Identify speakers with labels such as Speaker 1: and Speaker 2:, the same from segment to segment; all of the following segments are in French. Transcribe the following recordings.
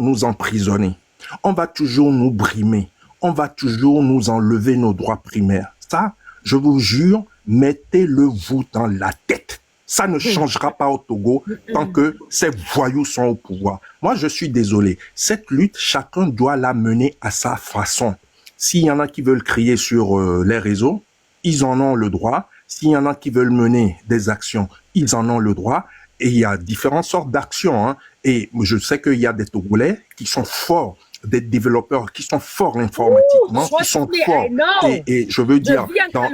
Speaker 1: nous emprisonner. On va toujours nous brimer. On va toujours nous enlever nos droits primaires. Ça, je vous jure, mettez-le vous dans la tête. Ça ne changera pas au Togo tant que ces voyous sont au pouvoir. Moi, je suis désolé. Cette lutte, chacun doit la mener à sa façon. S'il y en a qui veulent crier sur les réseaux, ils en ont le droit. S'il y en a qui veulent mener des actions, ils en ont le droit. Et il y a différentes sortes d'actions. Hein. Et je sais qu'il y a des Togolais qui sont forts, des développeurs qui sont forts informatiquement, qui sont forts. Et je veux dire,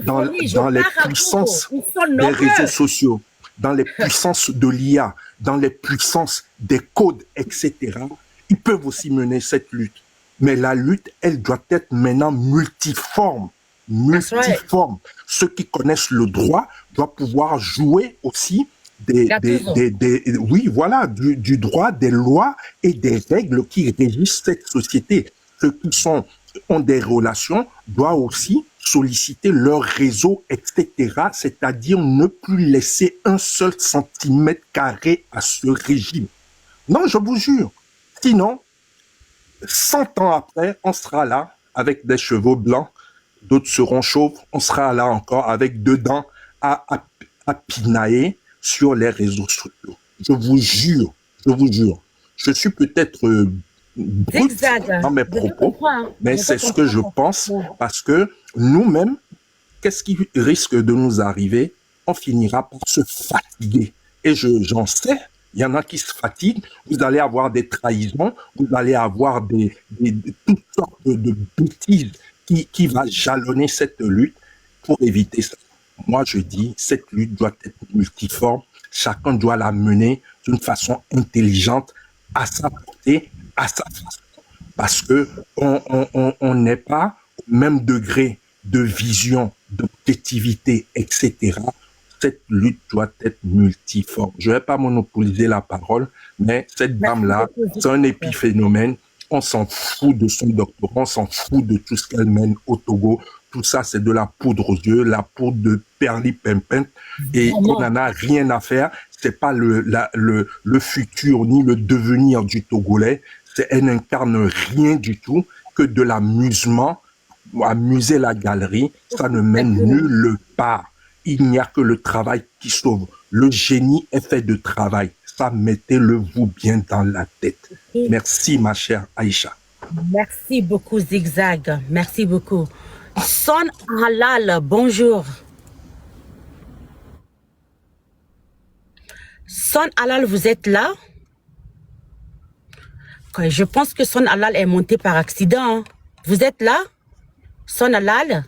Speaker 1: dans les puissances des réseaux sociaux, dans les puissances de l'IA, dans les puissances des codes, etc., ils peuvent aussi mener cette lutte. Mais la lutte, elle doit être maintenant multiforme. Multiforme. Ceux qui connaissent le droit doivent pouvoir jouer aussi oui, voilà, du droit, des lois et des règles qui régissent cette société. Ceux qui ont des relations doivent aussi solliciter leur réseau, etc., c'est-à-dire ne plus laisser un seul centimètre carré à ce régime. Non, je vous jure. Sinon, 100 ans après, on sera là avec des cheveux blancs, d'autres seront chauves, on sera là encore avec deux dents à pinailler sur les réseaux sociaux. Je vous jure, je vous jure. Je suis peut-être brut dans mes propos, mais c'est ce que je pense parce que nous-mêmes, qu'est-ce qui risque de nous arriver? On finira par se fatiguer. Et j'en sais, il y en a qui se fatiguent, vous allez avoir des trahisons, vous allez avoir toutes sortes de bêtises qui va jalonner cette lutte pour éviter ça. Moi, je dis, cette lutte doit être multiforme. Chacun doit la mener d'une façon intelligente, à sa portée, à sa façon. Parce que on n'est pas au même degré de vision, d'objectivité, etc. Cette lutte doit être multiforme. Je ne vais pas monopoliser la parole, mais cette dame-là, c'est un épiphénomène. On s'en fout de son doctorat, on s'en fout de tout ce qu'elle mène au Togo. Tout ça, c'est de la poudre aux yeux, la poudre de perlipimpin, et on n'en a rien à faire. C'est pas le futur ni le devenir du Togolais. Elle n'incarne rien du tout que de l'amusement, amuser la galerie. Ça ne mène nulle part. Il n'y a que le travail qui sauve. Le génie est fait de travail. Ça, mettez-le vous bien dans la tête. Merci, ma chère Aïcha.
Speaker 2: Merci beaucoup, Zigzag. Merci beaucoup. Son Halal, bonjour. Son Halal, vous êtes là? Je pense que Son Halal est monté par accident. Vous êtes là? Son Halal?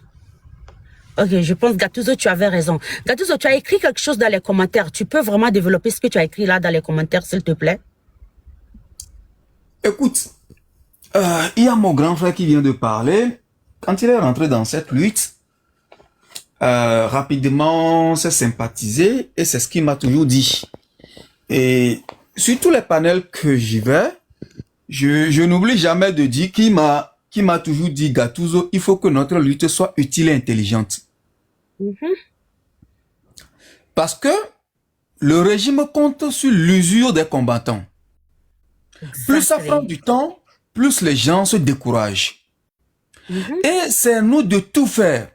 Speaker 2: Ok, je pense, Gattuso, tu avais raison. Gattuso, tu as écrit quelque chose dans les commentaires. Tu peux vraiment développer ce que tu as écrit là dans les commentaires, s'il te plaît?
Speaker 3: Écoute, il y a mon grand frère qui vient de parler. Quand il est rentré dans cette lutte, rapidement, s'est sympathisé et c'est ce qu'il m'a toujours dit. Et sur tous les panels que j'y vais, je n'oublie jamais de dire qu'il m'a toujours dit, Gattuso, il faut que notre lutte soit utile et intelligente. Parce que le régime compte sur l'usure des combattants. Plus ça prend du temps, plus les gens se découragent. Et c'est à nous de tout faire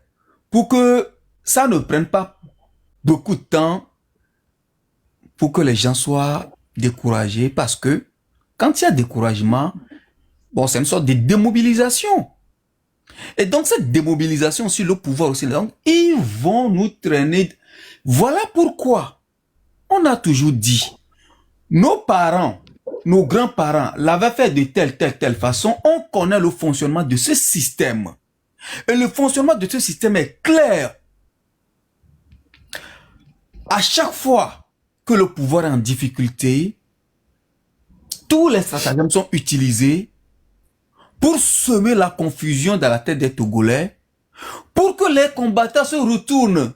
Speaker 3: pour que ça ne prenne pas beaucoup de temps pour que les gens soient découragés, parce que quand il y a découragement, bon, c'est une sorte de démobilisation. Et donc cette démobilisation sur le pouvoir aussi, donc, ils vont nous traîner. Voilà pourquoi on a toujours dit, nos parents, nos grands-parents l'avaient fait de telle façon, on connaît le fonctionnement de ce système. Et le fonctionnement de ce système est clair. À chaque fois que le pouvoir est en difficulté, tous les stratagèmes sont utilisés pour semer la confusion dans la tête des Togolais, pour que les combattants se retournent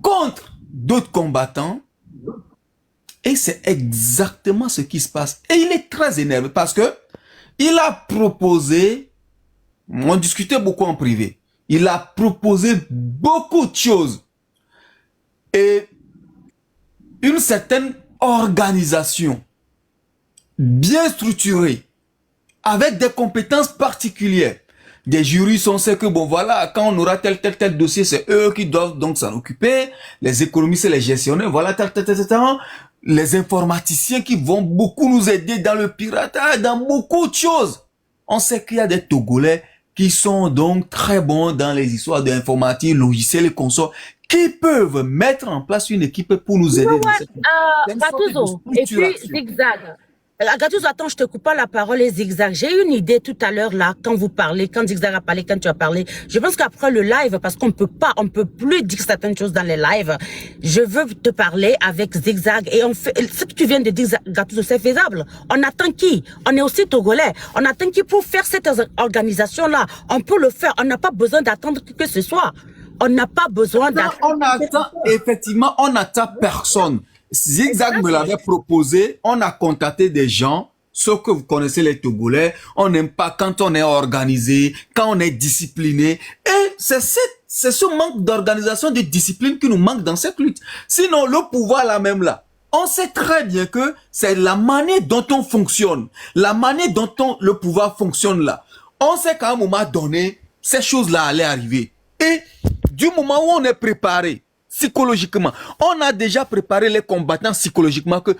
Speaker 3: contre d'autres combattants. Et c'est exactement ce qui se passe. Et il est très énervé parce que il a proposé, on discutait beaucoup en privé, il a proposé beaucoup de choses. Et une certaine organisation bien structurés, avec des compétences particulières. Des jurys sont ceux que, bon voilà, quand on aura tel dossier, c'est eux qui doivent donc s'en occuper. Les économistes et les gestionnaires, voilà, tel. Les informaticiens qui vont beaucoup nous aider dans le piratage, dans beaucoup de choses. On sait qu'il y a des Togolais qui sont donc très bons dans les histoires d'informatique, logiciels et consorts, qui peuvent mettre en place une équipe pour nous aider.
Speaker 2: Gattuso, et puis Zigzag. Gattuso, attends, je te coupe pas la parole et Zigzag. J'ai une idée tout à l'heure là, quand vous parlez, quand Zigzag a parlé, quand tu as parlé. Je pense qu'après le live, parce qu'on on peut plus dire certaines choses dans les lives. Je veux te parler avec Zigzag et on fait, ce que tu viens de dire, Gattuso, c'est faisable. On attend qui? On est aussi Togolais. On attend qui pour faire cette organisation là? On peut le faire. On n'a pas besoin d'attendre que ce soit. On n'a pas besoin d'attendre.
Speaker 3: On attend, effectivement, on n'attend personne. Zigzag me l'avait proposé, on a contacté des gens, ceux que vous connaissez les Togolais, on n'aime pas quand on est organisé, quand on est discipliné, et c'est ce manque d'organisation, de discipline qui nous manque dans cette lutte. Sinon, le pouvoir là même là, on sait très bien que c'est la manière dont on fonctionne, la manière dont le pouvoir fonctionne là. On sait qu'à un moment donné, ces choses-là allaient arriver. Et du moment où on est préparé, psychologiquement, on a déjà préparé les combattants psychologiquement que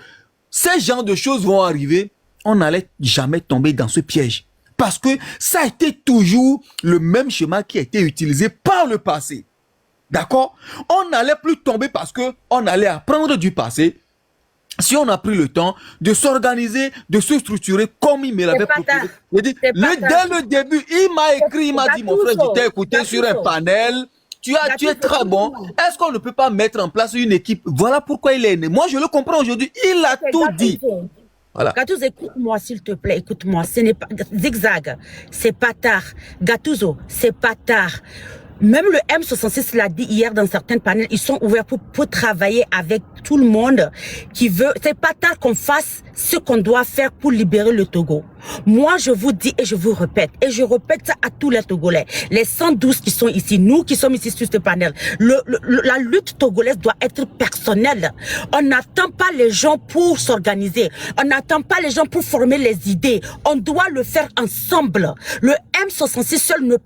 Speaker 3: ces genres de choses vont arriver, on n'allait jamais tomber dans ce piège. Parce que ça a été toujours le même schéma qui a été utilisé par le passé. D'accord? On n'allait plus tomber parce que on allait apprendre du passé. Si on a pris le temps de s'organiser, de se structurer comme il me l'avait proposé. Dès le début, il m'a écrit, il m'a dit, mon frère, je t'ai écouté sur un panel. Tu es très bon. Est-ce qu'on ne peut pas mettre en place une équipe? Voilà pourquoi il est né. Moi, je le comprends aujourd'hui. Il a tout dit.
Speaker 2: Voilà. Gattuso, écoute-moi, s'il te plaît. Écoute-moi. Ce n'est pas Zigzag. C'est pas tard. Gattuso, c'est pas tard. Même le M66 l'a dit hier dans certains panels, ils sont ouverts pour travailler avec tout le monde qui veut. C'est pas tard qu'on fasse ce qu'on doit faire pour libérer le Togo. Moi, je vous dis et je vous répète, et je répète ça à tous les Togolais, les 112 qui sont ici, nous qui sommes ici sur ce panel, la lutte togolaise doit être personnelle. On n'attend pas les gens pour s'organiser, on n'attend pas les gens pour former les idées, on doit le faire ensemble. Le M66 seul ne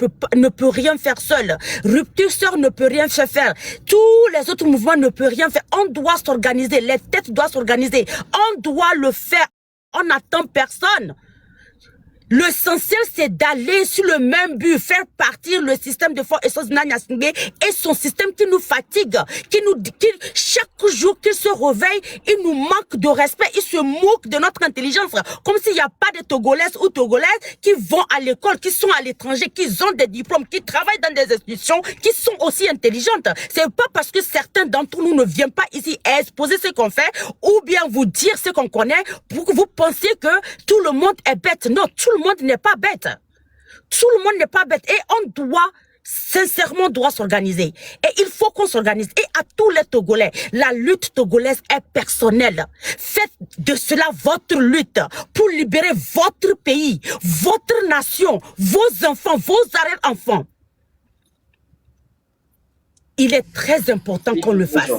Speaker 2: peut rien faire seul. Rupture seul ne peut rien faire. Tous les autres mouvements ne peuvent rien faire. On doit s'organiser, les têtes doivent s'organiser. On doit le faire. On n'attend personne. L'essentiel, c'est d'aller sur le même but, faire partir le système de force et son système qui nous fatigue, chaque jour qu'il se réveille, il nous manque de respect, il se moque de notre intelligence, comme s'il n'y a pas de Togolaises ou Togolaises qui vont à l'école, qui sont à l'étranger, qui ont des diplômes, qui travaillent dans des institutions, qui sont aussi intelligentes. C'est pas parce que certains d'entre nous ne viennent pas ici exposer ce qu'on fait, ou bien vous dire ce qu'on connaît, pour que vous pensiez que tout le monde est bête. Non, tout le monde n'est pas bête. Tout le monde n'est pas bête. Et on doit, sincèrement, s'organiser. Et il faut qu'on s'organise. Et à tous les Togolais, la lutte togolaise est personnelle. Faites de cela votre lutte pour libérer votre pays, votre nation, vos enfants, vos arrière-enfants. Il est très important qu'on le fasse.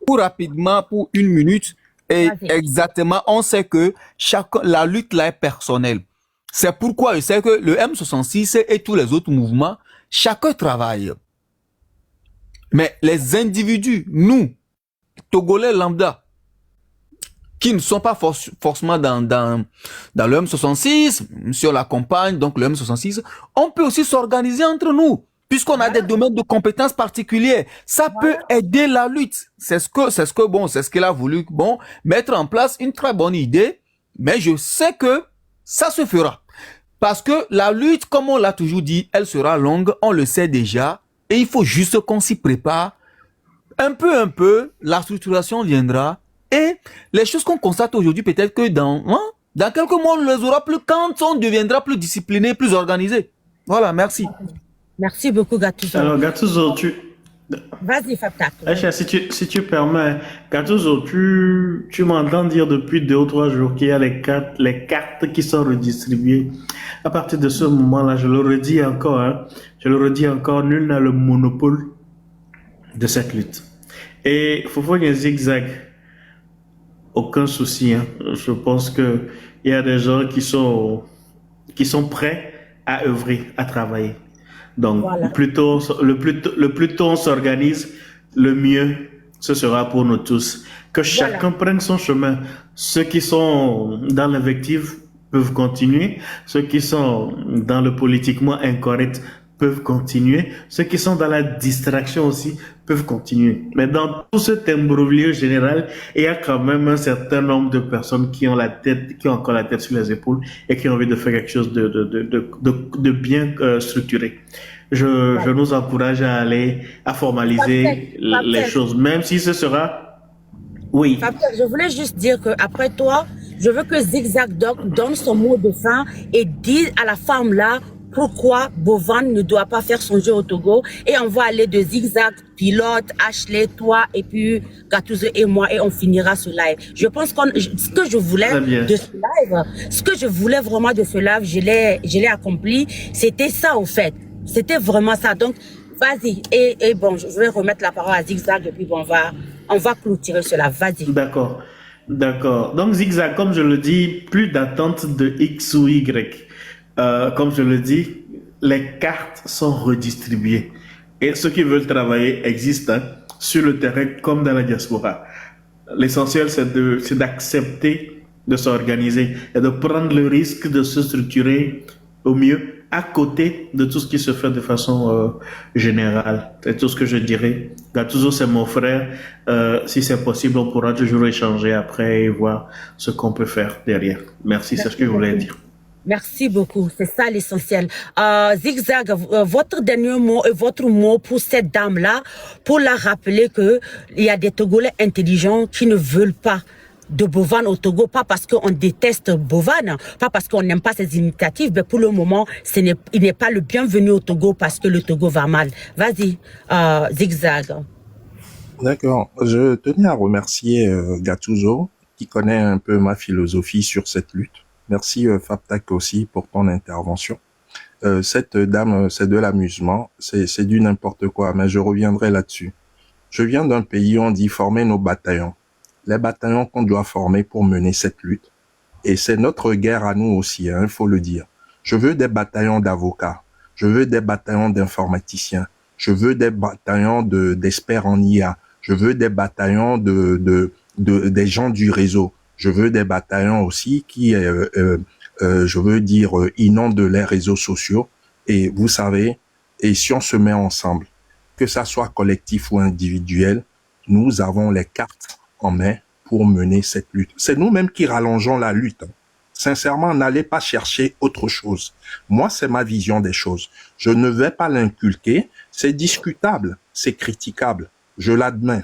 Speaker 3: Pour rapidement, pour une minute, et exactement, on sait que la lutte là est personnelle. C'est pourquoi je sais que le M66 et tous les autres mouvements, chacun travaille. Mais les individus, nous, Togolais lambda, qui ne sont pas forcément dans le M66, sur la campagne, donc le M66, on peut aussi s'organiser entre nous. Puisqu'on a des domaines de compétences particuliers, ça peut aider la lutte. C'est ce qu'il a voulu, mettre en place une très bonne idée, mais je sais que ça se fera. Parce que la lutte, comme on l'a toujours dit, elle sera longue, on le sait déjà, et il faut juste qu'on s'y prépare. Un peu, la structuration viendra, et les choses qu'on constate aujourd'hui, peut-être que dans quelques mois, on les aura plus quand on deviendra plus discipliné, plus organisé. Voilà, merci.
Speaker 2: Merci beaucoup, Gattuso.
Speaker 4: Alors, Gattuso,
Speaker 2: Vas-y, Fabta.
Speaker 4: Aïcha, si tu permets, Gattuso, tu m'entends dire depuis 2 ou 3 jours qu'il y a les cartes qui sont redistribuées. À partir de ce moment-là, je le redis encore, nul n'a le monopole de cette lutte. Et Fofogne zigzag, aucun souci, hein. Je pense que il y a des gens qui sont prêts à œuvrer, à travailler. Donc,
Speaker 2: Voilà.
Speaker 4: le plus tôt on s'organise, le mieux ce sera pour nous tous. Que
Speaker 2: Voilà.
Speaker 4: chacun prenne son chemin. Ceux qui sont dans l'invective peuvent continuer. Ceux qui sont dans le politiquement incorrect peuvent continuer. Ceux qui sont dans la distraction aussi peuvent continuer. Mais dans tout ce imbroglio général, il y a quand même un certain nombre de personnes qui ont encore la tête sur les épaules et qui ont envie de faire quelque chose de bien structuré. Je nous encourage à aller, à formaliser les
Speaker 2: Papel,
Speaker 4: choses, même si ce sera, oui,
Speaker 2: je voulais juste dire que après toi, je veux que Zigzag Doc donne son mot de fin et dise à la femme là pourquoi Bovan ne doit pas faire son jeu au Togo. Et on va aller de Zigzag, Pilote, Ashley, toi et puis Gattuso et moi et on finira ce live. Je pense ce que je voulais
Speaker 4: très bien.
Speaker 2: de ce live, ce que je voulais vraiment de ce live, je l'ai accompli. C'était ça au fait. C'était vraiment ça. Donc, vas-y. Et bon, je vais remettre la parole à Zigzag et puis bon, on va clôturer cela. Vas-y.
Speaker 4: D'accord. D'accord. Donc, zigzag, comme je le dis, plus d'attente de X ou Y. Comme je le dis, les cartes sont redistribuées. Et ceux qui veulent travailler existent, hein, sur le terrain comme dans la diaspora. L'essentiel, c'est d'accepter de s'organiser et de prendre le risque de se structurer au mieux à côté de tout ce qui se fait de façon générale. C'est tout ce que je dirais. Gattuso, c'est mon frère. Si c'est possible, on pourra toujours échanger après et voir ce qu'on peut faire derrière. Merci, c'est ce que je voulais dire.
Speaker 2: Merci beaucoup, c'est ça l'essentiel. Zigzag, votre dernier mot et votre mot pour cette dame-là, pour la rappeler que il y a des Togolais intelligents qui ne veulent pas de Bovan au Togo, pas parce qu'on déteste Bovan, pas parce qu'on n'aime pas ses initiatives, mais pour le moment, il n'est pas le bienvenu au Togo parce que le Togo va mal. Vas-y, Zigzag.
Speaker 1: D'accord. Je tenais à remercier Gattuso, qui connaît un peu ma philosophie sur cette lutte. Merci Faptak aussi pour ton intervention. Cette dame, c'est de l'amusement, c'est du n'importe quoi, mais je reviendrai là-dessus. Je viens d'un pays où on dit former nos bataillons. Les bataillons qu'on doit former pour mener cette lutte. Et c'est notre guerre à nous aussi, hein, il faut le dire. Je veux des bataillons d'avocats. Je veux des bataillons d'informaticiens. Je veux des bataillons d'experts en IA. Je veux des bataillons des gens du réseau. Je veux des bataillons aussi qui, je veux dire, inondent les réseaux sociaux. Et vous savez, et si on se met ensemble, que ça soit collectif ou individuel, nous avons les cartes en main pour mener cette lutte. C'est nous-mêmes qui rallongeons la lutte. Sincèrement, n'allez pas chercher autre chose. Moi, c'est ma vision des choses. Je ne vais pas l'inculquer. C'est discutable, c'est critiquable. Je l'admets.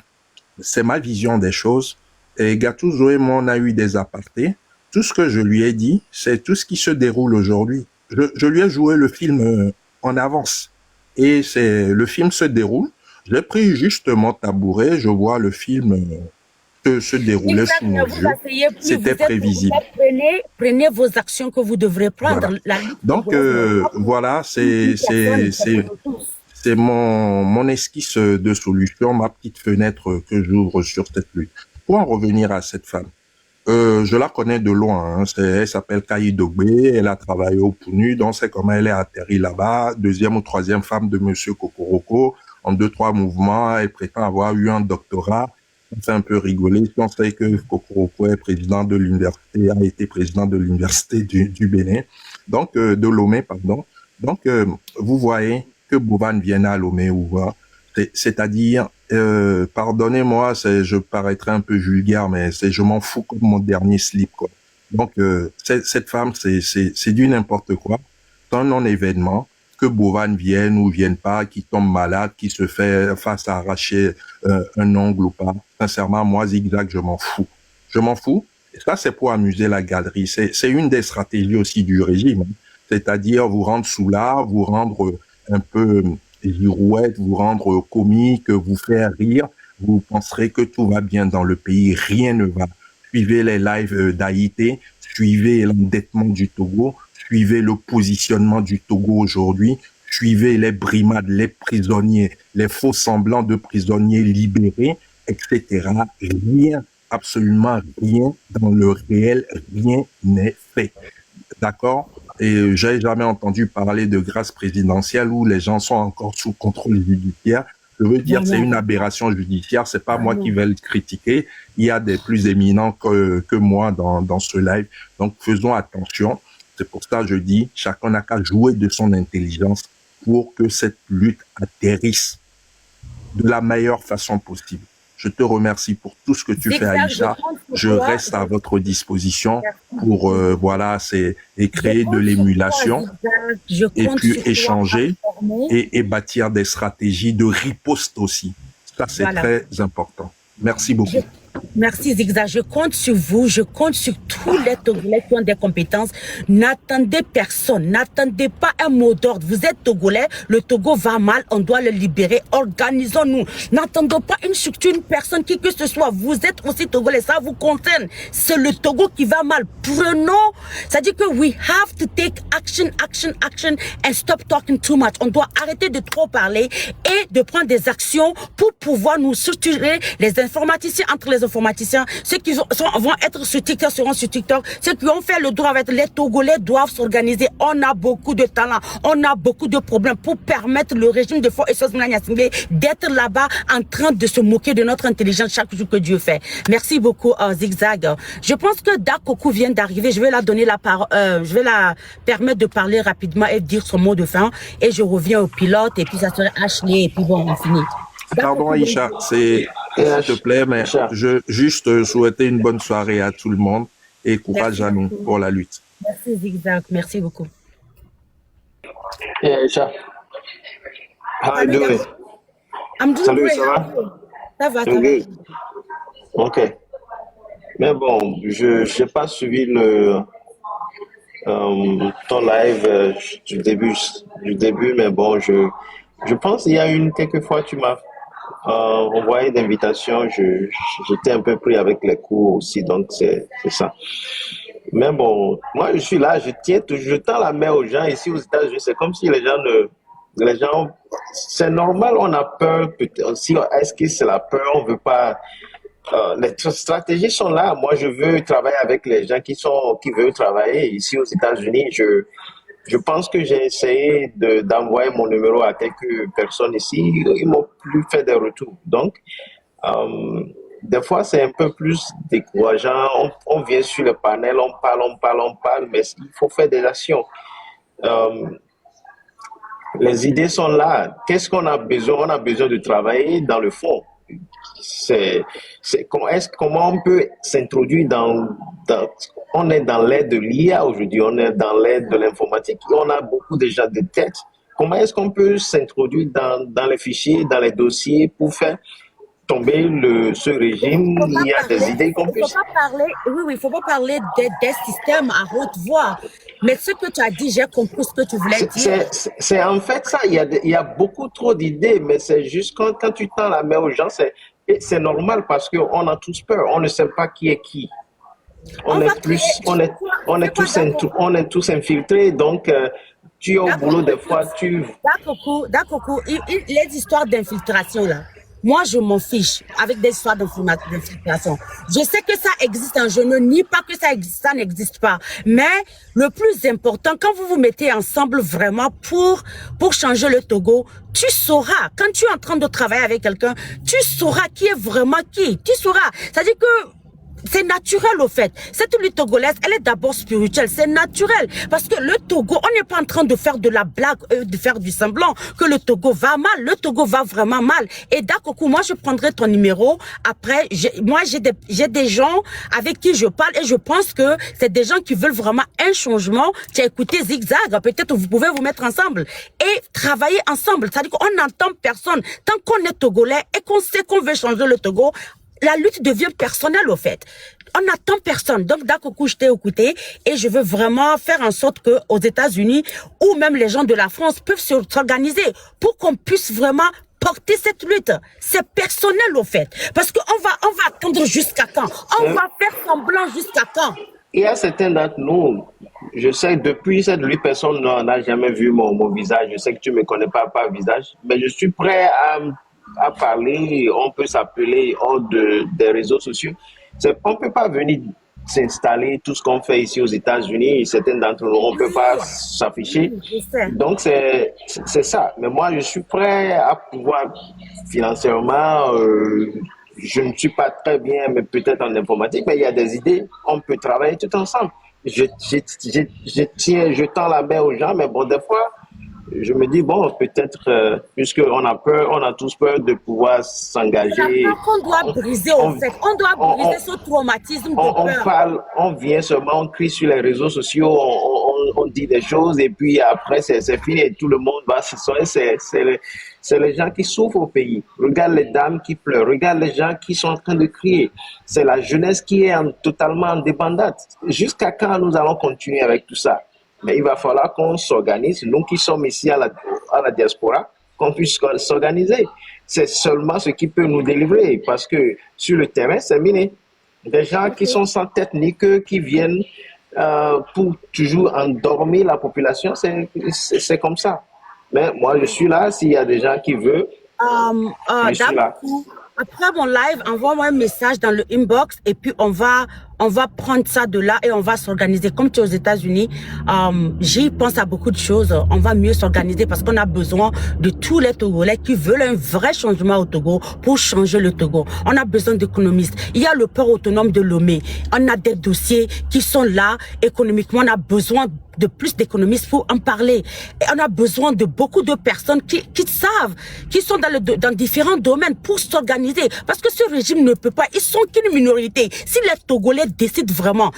Speaker 1: C'est ma vision des choses. Et Gattuso et moi, on a eu des apartés. Tout ce que je lui ai dit, c'est tout ce qui se déroule aujourd'hui. Je lui ai joué le film en avance. Et le film se déroule. J'ai pris juste mon tabouret, je vois le film se dérouler sous nos yeux. C'était prévisible.
Speaker 2: Prenez vos actions que vous devrez prendre.
Speaker 1: Voilà. Donc, voilà, c'est mon esquisse de solution, ma petite fenêtre que j'ouvre sur cette lutte. Pour en revenir à cette femme, je la connais de loin. Hein. Elle s'appelle Kayi Dogbe, elle a travaillé au PNUD, donc c'est comment elle est atterrie là-bas. Deuxième ou troisième femme de Monsieur Kokoroko. En 2-3 mouvements, elle prétend avoir eu un doctorat. Ça fait un peu rigoler. Si on sait que Kokoroko est président de l'université, a été président de l'université du Bénin, donc de Lomé, pardon. Donc, vous voyez que Bovan vienne à Lomé ou voir. C'est-à-dire, pardonnez-moi, je paraîtrai un peu vulgaire, mais je m'en fous comme mon dernier slip, quoi. Donc, cette femme, c'est du n'importe quoi. C'est un non-événement. Que Bovan vienne ou vienne pas, qui tombe malade, qui se fasse arracher un ongle ou pas. Sincèrement, moi, Zigzag, je m'en fous. Je m'en fous. Et ça, c'est pour amuser la galerie. C'est une des stratégies aussi du régime. Hein. C'est-à-dire vous rendre soulard, vous rendre un peu girouette, vous rendre comique, vous faire rire. Vous penserez que tout va bien dans le pays. Rien ne va. Suivez les lives d'Haïti, suivez l'endettement du Togo, suivez le positionnement du Togo aujourd'hui, suivez les brimades, les prisonniers, les faux semblants de prisonniers libérés, etc. Rien, absolument rien dans le réel, rien n'est fait. D'accord? Et j'ai jamais entendu parler de grâce présidentielle où les gens sont encore sous contrôle judiciaire. Je veux dire, c'est une aberration judiciaire. C'est pas moi qui vais le critiquer. Il y a des plus éminents que moi dans ce live. Donc, faisons attention. C'est pour ça que je dis, chacun n'a qu'à jouer de son intelligence pour que cette lutte atterrisse de la meilleure façon possible. Je te remercie pour tout ce que tu fais, Aïcha. Je reste à votre disposition pour et créer de l'émulation et puis échanger et bâtir des stratégies de riposte aussi. Ça, c'est très important. Merci beaucoup.
Speaker 2: Merci Zigzag, je compte sur vous, je compte sur tous les Togolais qui ont des compétences. N'attendez personne, n'attendez pas un mot d'ordre. Vous êtes Togolais, le Togo va mal, on doit le libérer. Organisons-nous. N'attendons pas une structure, une personne, qui que ce soit. Vous êtes aussi Togolais, ça vous concerne. C'est le Togo qui va mal. Prenons, c'est-à-dire que we have to take action, action, action and stop talking too much. On doit arrêter de trop parler et de prendre des actions pour pouvoir nous structurer. Les informaticiens entre les informaticiens, ceux qui vont être sur TikTok seront sur TikTok, ceux qui ont fait le droit avec les Togolais doivent s'organiser. On a beaucoup de talent, on a beaucoup de problèmes pour permettre le régime de Fort Essos d'être là-bas en train de se moquer de notre intelligence chaque jour que Dieu fait. Merci beaucoup, Zigzag. Je pense que Dakoku vient d'arriver, je vais la donner la parole, je vais la permettre de parler rapidement et dire son mot de fin et je reviens au pilote et puis ça serait Ashley et puis bon, on finit.
Speaker 1: Pardon Aïcha, s'il te plaît, mais je juste souhaiter une bonne soirée à tout le monde et courage à nous pour la lutte.
Speaker 2: Merci Zigzag, merci beaucoup.
Speaker 5: Hey Aïcha, how are you doing?
Speaker 2: I'm doing
Speaker 5: Salut,
Speaker 2: great.
Speaker 5: ça va?
Speaker 2: Ça va,
Speaker 5: Good. Ok. Mais bon, je n'ai pas suivi ton live du début, mais bon, je pense qu'il y a quelques fois tu m'as envoyé d'invitation, j'étais un peu pris avec les cours aussi, donc c'est ça. Mais bon, moi je suis là, je tends la main aux gens ici aux États-Unis, c'est comme si les gens, c'est normal, on a peur, est-ce que c'est la peur, on veut pas, les stratégies sont là, moi je veux travailler avec les gens qui veulent travailler ici aux États-Unis, je pense que j'ai essayé d'envoyer mon numéro à quelques personnes ici. Ils m'ont plus fait des retours. Donc, des fois, c'est un peu plus décourageant. On vient sur le panel, on parle, mais il faut faire des actions. Les idées sont là. Qu'est-ce qu'on a besoin? On a besoin de travailler dans le fond. Comment on peut s'introduire on est dans l'ère de l'IA aujourd'hui, on est dans l'ère de l'informatique, on a beaucoup déjà de têtes. Comment est-ce qu'on peut s'introduire dans les fichiers, dans les dossiers pour faire tomber ce régime? Il y a des idées qu'on puisse...
Speaker 2: Il faut pas parler des systèmes à haute voix. Mais ce que tu as dit, j'ai compris ce que tu voulais dire.
Speaker 5: C'est en fait ça, il y a beaucoup trop d'idées, mais c'est juste quand tu tends la main aux gens, c'est normal parce qu'on a tous peur, on ne sait pas qui est qui. On est tous infiltrés, donc tu es au boulot des fois,
Speaker 2: D'accord, les histoires d'infiltration là. Moi, je m'en fiche avec des histoires d'infiltration. Je sais que ça existe, je ne nie pas que ça n'existe pas. Mais le plus important, quand vous vous mettez ensemble vraiment pour changer le Togo, tu sauras, quand tu es en train de travailler avec quelqu'un, tu sauras qui est vraiment qui. Tu sauras. C'est-à-dire que c'est naturel au fait. Cette lutte togolaise, elle est d'abord spirituelle. C'est naturel. Parce que le Togo, on n'est pas en train de faire de la blague, de faire du semblant que le Togo va mal. Le Togo va vraiment mal. Et d'accord, moi, je prendrai ton numéro. Après, j'ai des gens avec qui je parle et je pense que c'est des gens qui veulent vraiment un changement. Tu as écouté Zigzag. Peut-être vous pouvez vous mettre ensemble et travailler ensemble. C'est-à-dire qu'on n'entend personne. Tant qu'on est Togolais et qu'on sait qu'on veut changer le Togo, la lutte devient personnelle au fait. On n'attend personne. Donc, d'accord, je t'ai écouté et je veux vraiment faire en sorte que aux États-Unis ou même les gens de la France peuvent s'organiser pour qu'on puisse vraiment porter cette lutte. C'est personnel au fait. Parce qu'on va attendre jusqu'à quand? On va faire semblant jusqu'à quand?
Speaker 5: Il y a certains d'entre nous, je sais que depuis cette lutte, personne n'a jamais vu mon visage. Je sais que tu ne me connais pas par visage, mais je suis prêt à parler, on peut s'appeler hors des réseaux sociaux. On ne peut pas venir s'installer, tout ce qu'on fait ici aux États-Unis, certains d'entre nous, on ne peut pas s'afficher.
Speaker 2: Je sais.
Speaker 5: Donc, c'est ça. Mais moi, je suis prêt à pouvoir financièrement, je ne suis pas très bien, mais peut-être en informatique, mais il y a des idées, on peut travailler tout ensemble. Je tends la main aux gens, mais bon, des fois, je me dis, bon, peut-être, puisqu'on a peur, on a tous peur de pouvoir
Speaker 2: C'est la
Speaker 5: s'engager.
Speaker 2: peur qu'on doit briser,
Speaker 5: On,
Speaker 2: au fait. On doit
Speaker 5: on,
Speaker 2: briser ce traumatisme de
Speaker 5: on
Speaker 2: peur.
Speaker 5: parle, on vient seulement, on crie sur les réseaux sociaux, on dit des choses et puis après c'est fini et tout le monde va se soigner. C'est les gens qui souffrent au pays. Regarde les dames qui pleurent, regarde les gens qui sont en train de crier. C'est la jeunesse qui est totalement en débandade. Jusqu'à quand nous allons continuer avec tout ça? Mais il va falloir qu'on s'organise, nous qui sommes ici à la diaspora, qu'on puisse s'organiser. C'est seulement ce qui peut nous délivrer parce que sur le terrain, c'est miné. Des gens qui sont sans tête ni queue, qui viennent pour toujours endormir la population, c'est comme ça. Mais moi, je suis là. S'il y a des gens qui veulent, je suis là.
Speaker 2: Après mon live, envoie-moi un message dans le inbox et puis on va prendre ça de là et on va s'organiser. Comme tu es aux États-Unis, j'y pense à beaucoup de choses. On va mieux s'organiser parce qu'on a besoin de tous les Togolais qui veulent un vrai changement au Togo pour changer le Togo. On a besoin d'économistes. Il y a le port autonome de Lomé. On a des dossiers qui sont là économiquement. On a besoin de plus d'économistes pour en parler. Et on a besoin de beaucoup de personnes qui savent, qui sont dans différents domaines pour s'organiser. Parce que ce régime ne peut pas, ils sont qu'une minorité. Si les Togolais décident vraiment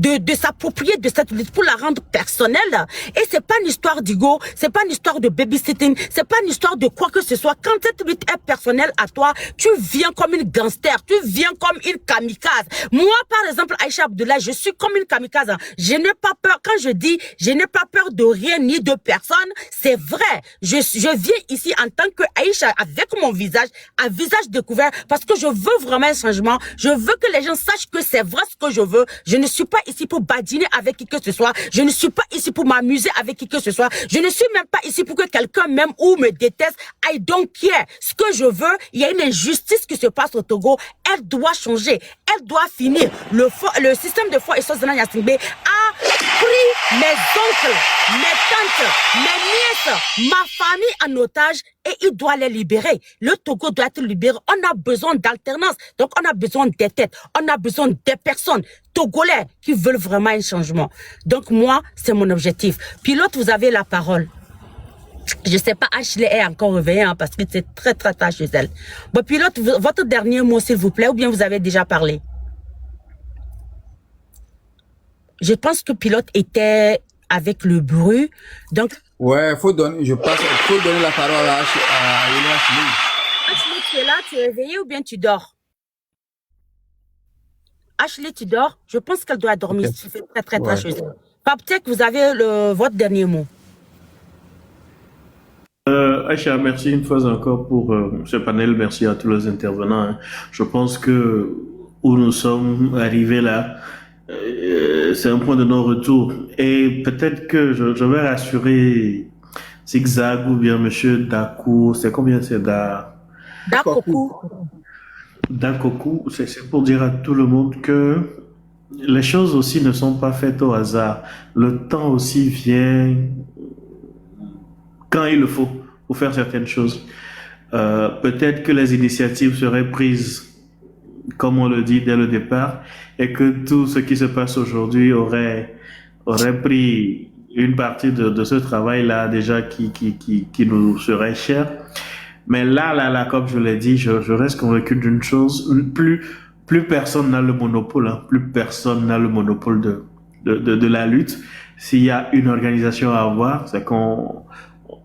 Speaker 2: de s'approprier de cette lutte pour la rendre personnelle, et c'est pas une histoire d'ego, c'est pas une histoire de babysitting, c'est pas une histoire de quoi que ce soit. Quand cette lutte est personnelle à toi, tu viens comme une gangster, tu viens comme une kamikaze. Moi, par exemple, Aïcha Abdoulaye, je suis comme une kamikaze. Je n'ai pas peur. Quand je dis je n'ai pas peur de rien ni de personne, c'est vrai. Je viens ici en tant que Aïcha avec mon visage, à visage découvert, parce que je veux vraiment un changement. Je veux que les gens sachent que c'est vrai ce que je veux. Je ne suis pas ici pour badiner avec qui que ce soit. Je ne suis pas ici pour m'amuser avec qui que ce soit. Je ne suis même pas ici pour que quelqu'un m'aime ou me déteste. I don't care. Ce que je veux, il y a une injustice qui se passe au Togo. Elle doit changer. Elle doit finir. Le système de foi et Sozana Yasingbe a pris mes oncles, mes tantes, mes nièces, ma famille en otage et il doit les libérer. Le Togo doit être libéré. On a besoin d'alternance. Donc, on a besoin des têtes. On a besoin des personnes togolais qui veulent vraiment un changement. Donc, moi, c'est mon objectif. Pilote, vous avez la parole. Je sais pas, Ashley est encore réveillée parce que c'est très, très tard chez elle. Bon, Pilote, votre dernier mot, s'il vous plaît, ou bien vous avez déjà parlé? Je pense que Pilote était avec le bruit. Donc,
Speaker 3: ouais, faut donner la parole à Ashley.
Speaker 2: Ashley, tu es là, tu es réveillée ou bien tu dors? Ashley, tu dors? Je pense qu'elle doit dormir. Okay. C'est très, très tard chez elle. Paptek, vous avez votre dernier mot.
Speaker 4: Aïcha, merci une fois encore pour ce panel. Merci à tous les intervenants. Hein. Je pense que où nous sommes arrivés là, c'est un point de non-retour. Et peut-être que je vais rassurer Zigzag ou bien Monsieur Dakou. C'est combien c'est
Speaker 2: Dakoku.
Speaker 4: Dakoku, c'est pour dire à tout le monde que les choses aussi ne sont pas faites au hasard. Le temps aussi vient quand il le faut pour faire certaines choses. Peut-être que les initiatives seraient prises, comme on le dit dès le départ, et que tout ce qui se passe aujourd'hui aurait pris une partie de ce travail-là déjà qui nous serait cher. Mais là, comme je l'ai dit, je reste convaincu d'une chose, plus personne n'a le monopole, hein, plus personne n'a le monopole de la lutte. S'il y a une organisation à avoir, c'est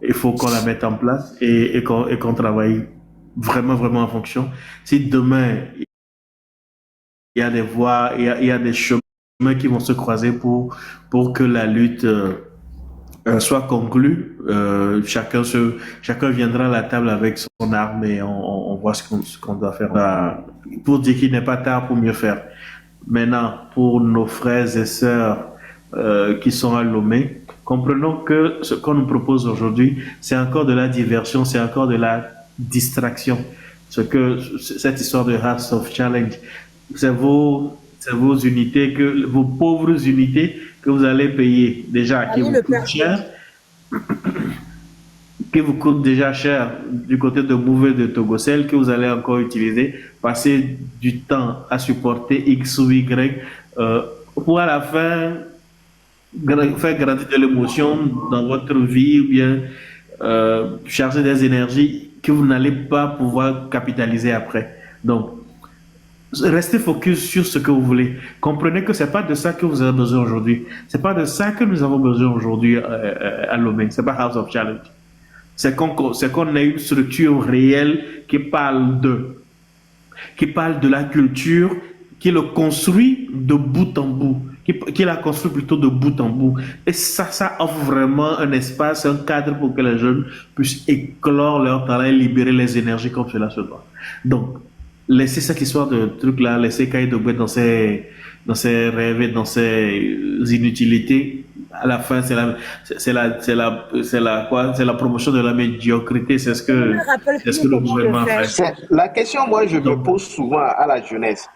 Speaker 4: il faut qu'on la mette en place et qu'on travaille vraiment en fonction. Si demain il y a des voies, il y a des chemins qui vont se croiser pour que la lutte soit conclue, chacun viendra à la table avec son arme et on voit ce qu'on doit faire pour dire qu'il n'est pas tard pour mieux faire. Maintenant, pour nos frères et sœurs qui sont à Lomé, comprenons que ce qu'on nous propose aujourd'hui, c'est encore de la diversion, c'est encore de la distraction. Cette histoire de House of Challenge, c'est vos unités, vos pauvres unités que vous allez payer déjà, qui vous coûtent cher, qui vous coûte déjà cher du côté de Mouvet de Togocel, que vous allez encore utiliser, passer du temps à supporter X ou Y, pour à la fin faire grandir de l'émotion dans votre vie ou bien charger des énergies que vous n'allez pas pouvoir capitaliser après. Donc, restez focus sur ce que vous voulez. Comprenez que c'est pas de ça que vous avez besoin aujourd'hui. C'est pas de ça que nous avons besoin aujourd'hui à Lomé. C'est pas House of Challenge. C'est qu'on ait une structure réelle qui parle de la culture, qui le construit de bout en bout, qui la construit plutôt de bout en bout. Et ça offre vraiment un espace, un cadre pour que les jeunes puissent éclore leur talent et libérer les énergies comme cela se doit. Donc, laissez cette histoire de truc-là, laissez Kay Dogbe dans ses rêves et dans ses inutilités. À la fin, c'est la promotion de la médiocrité. C'est ce que le gouvernement fait.
Speaker 5: La question, moi, je me pose souvent à la jeunesse.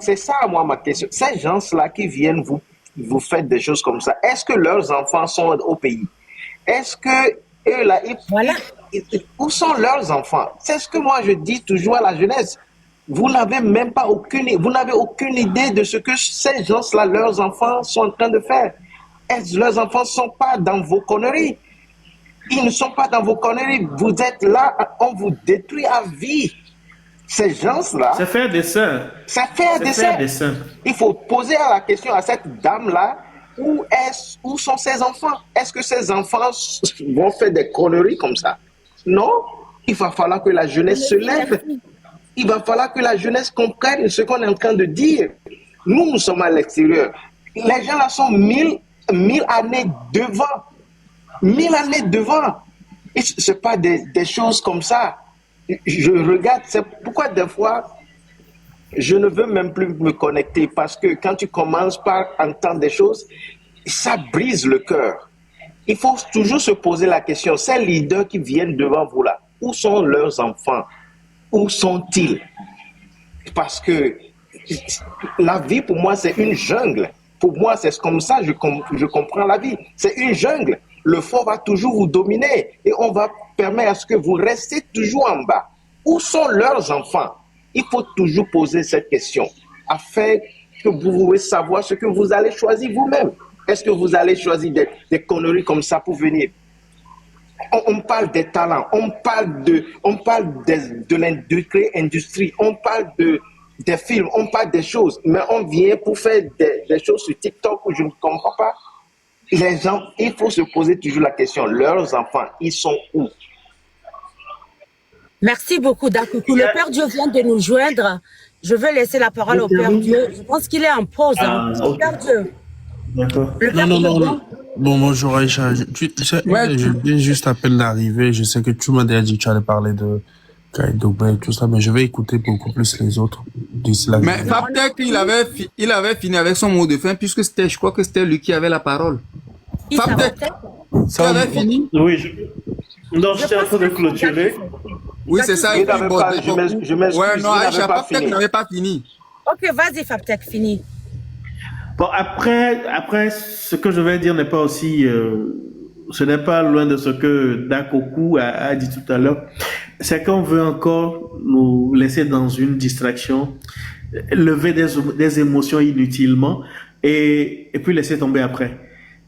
Speaker 5: C'est ça, moi, ma question. Ces gens-là qui viennent vous faites des choses comme ça, est-ce que leurs enfants sont au pays? Est-ce que eux, là, où sont leurs enfants? C'est ce que moi, je dis toujours à la jeunesse. Vous n'avez même pas aucune idée de ce que ces gens-là, leurs enfants, sont en train de faire. Leurs enfants ne sont pas dans vos conneries. Ils ne sont pas dans vos conneries. Vous êtes là, on vous détruit à vie. Ces gens-là...
Speaker 4: C'est faire des seins.
Speaker 5: C'est faire des seins. Il faut poser la question à cette dame-là, où sont ses enfants? Est-ce que ses enfants vont faire des conneries comme ça? Non. Il va falloir que la jeunesse se lève. Il va falloir que la jeunesse comprenne ce qu'on est en train de dire. Nous sommes à l'extérieur. Les gens là sont 1000 années devant. 1000 années devant. Et ce n'est pas des choses comme ça. Je regarde, c'est pourquoi des fois, je ne veux même plus me connecter, parce que quand tu commences par entendre des choses, ça brise le cœur. Il faut toujours se poser la question, ces leaders qui viennent devant vous là, où sont leurs enfants? Où sont-ils? Parce que la vie, pour moi, c'est une jungle. Pour moi, c'est comme ça, je comprends la vie. C'est une jungle. Le fort va toujours vous dominer et on va permettre à ce que vous restez toujours en bas. Où sont leurs enfants? Il faut toujours poser cette question afin que vous pouvez savoir ce que vous allez choisir vous-même. Est-ce que vous allez choisir des conneries comme ça pour venir? On parle des talents, on parle de l'industrie, on parle des films, on parle des choses, mais on vient pour faire des choses sur TikTok où je ne comprends pas. Les gens, il faut se poser toujours la question, leurs enfants, ils sont où?
Speaker 2: Merci beaucoup, Dakoukou. Le Père Dieu vient de nous joindre. Je vais laisser la parole au Père Dieu. Je pense qu'il est en pause.
Speaker 4: Okay.
Speaker 2: Père Dieu.
Speaker 4: D'accord.
Speaker 6: Non. Bon, bonjour Aïcha. Je viens juste à peine d'arriver. Je sais que tu m'as déjà dit que tu allais parler de Kay Dogbe et tout ça, mais je vais écouter beaucoup plus les autres.
Speaker 3: Mais Faptek, il avait fini avec son mot de fin, puisque je crois que c'était lui qui avait la parole. Faptek, tu avais fini?
Speaker 4: Oui, non, j'étais en train de clôturer.
Speaker 3: Oui, c'est ça.
Speaker 5: Je m'excuse,
Speaker 3: ouais, non, Aïcha, Faptek n'avait pas fini.
Speaker 2: Ok, vas-y, Faptek, fini.
Speaker 4: Bon, après, ce que je vais dire n'est pas aussi... ce n'est pas loin de ce que Dakoku a dit tout à l'heure. C'est qu'on veut encore nous laisser dans une distraction, lever des émotions inutilement et puis laisser tomber après.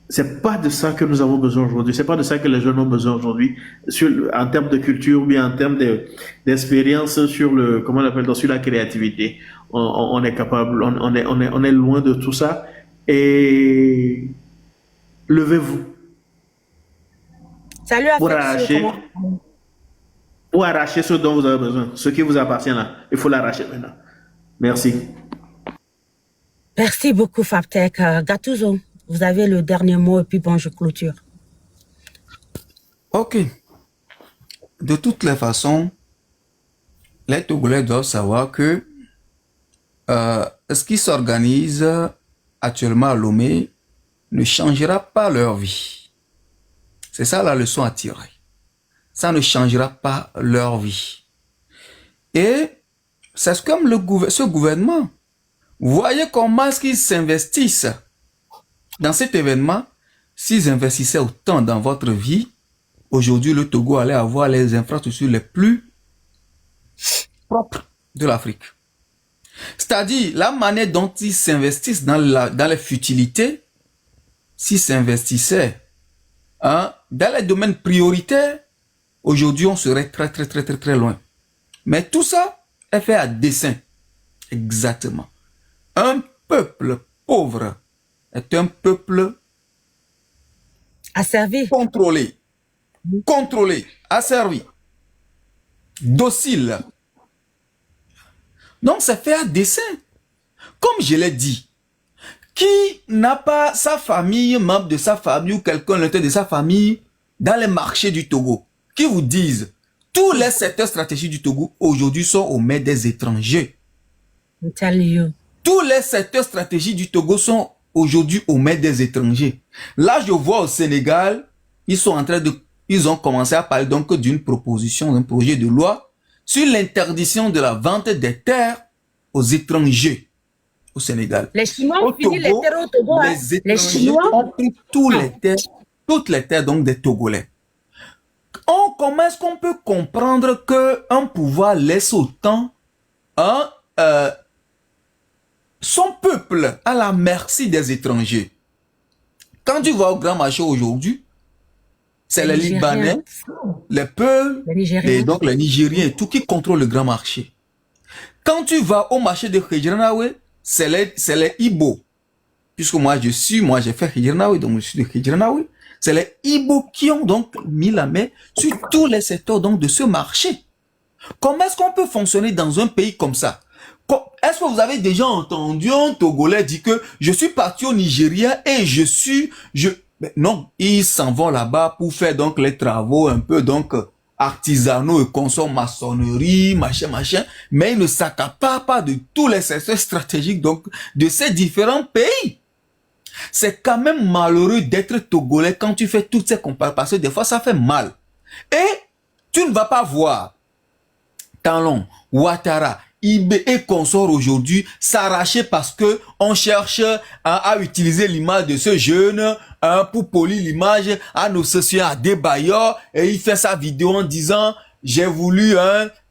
Speaker 4: C'est pas de ça que nous avons besoin aujourd'hui. C'est pas de ça que les jeunes ont besoin aujourd'hui, en termes de culture ou bien en termes d'expérience sur comment on appelle, sur la créativité. On est capable, on est loin de tout ça. Et levez-vous.
Speaker 2: Salut à
Speaker 4: pour arracher ce dont vous avez besoin, ce qui vous appartient là. Il faut l'arracher maintenant. Merci.
Speaker 2: Merci beaucoup, Faptek. Gattuso, vous avez le dernier mot et puis bon, je clôture.
Speaker 3: Ok. De toutes les façons, les Togolais doivent savoir que ce qui s'organise actuellement à Lomé ne changera pas leur vie. C'est ça la leçon à tirer. ça ne changera pas leur vie. Et c'est comme ce gouvernement. Vous voyez comment est-ce qu'ils s'investissent dans cet événement. S'ils investissaient autant dans votre vie, aujourd'hui le Togo allait avoir les infrastructures les plus propres de l'Afrique. C'est-à-dire la manière dont ils s'investissent dans les futilités, s'ils s'investissaient dans les domaines prioritaires, aujourd'hui on serait très loin. Mais tout ça est fait à dessein. Exactement. Un peuple pauvre est un peuple
Speaker 2: asservi,
Speaker 3: contrôlé, asservi, docile. Donc c'est fait à dessein. Comme je l'ai dit, qui n'a pas sa famille, membre de sa famille ou quelqu'un de sa famille dans les marchés du Togo, qui vous disent tous les secteurs stratégiques du Togo aujourd'hui sont aux mains des étrangers. Tous les secteurs stratégiques du Togo sont aujourd'hui aux mains des étrangers. Là, je vois au Sénégal, ils ont commencé à parler donc d'une proposition, d'un projet de loi sur l'interdiction de la vente des terres aux étrangers au Sénégal.
Speaker 2: Les Chinois ont fini les terres au Togo.
Speaker 3: Les Chinois ont pris toutes les terres donc des Togolais. Comment est-ce qu'on peut comprendre qu'un pouvoir laisse autant son peuple à la merci des étrangers? Quand tu vas au grand marché aujourd'hui, c'est les Libanais, les Peuls, donc les Nigériens et tout qui contrôlent le grand marché. Quand tu vas au marché de Hidjiranawe, c'est les Ibo. Puisque moi j'ai fait Hidjiranawe, donc je suis de Hidjiranawe. C'est les Ibo qui ont donc mis la main sur tous les secteurs donc de ce marché. Comment est-ce qu'on peut fonctionner dans un pays comme ça? Est-ce que vous avez déjà entendu un Togolais dire que je suis parti au Nigeria et mais non, ils s'en vont là-bas pour faire donc les travaux un peu donc artisanaux et consomment maçonnerie, machin, mais ils ne s'accaparent pas de tous les secteurs stratégiques donc de ces différents pays. C'est quand même malheureux d'être Togolais quand tu fais toutes ces comparaisons, parce que des fois ça fait mal. Et tu ne vas pas voir Talon, Ouattara, Ibé et consorts aujourd'hui s'arracher parce que on cherche à utiliser l'image de ce jeune pour polir l'image à nos sociétés à Débayor, et il fait sa vidéo en disant j'ai voulu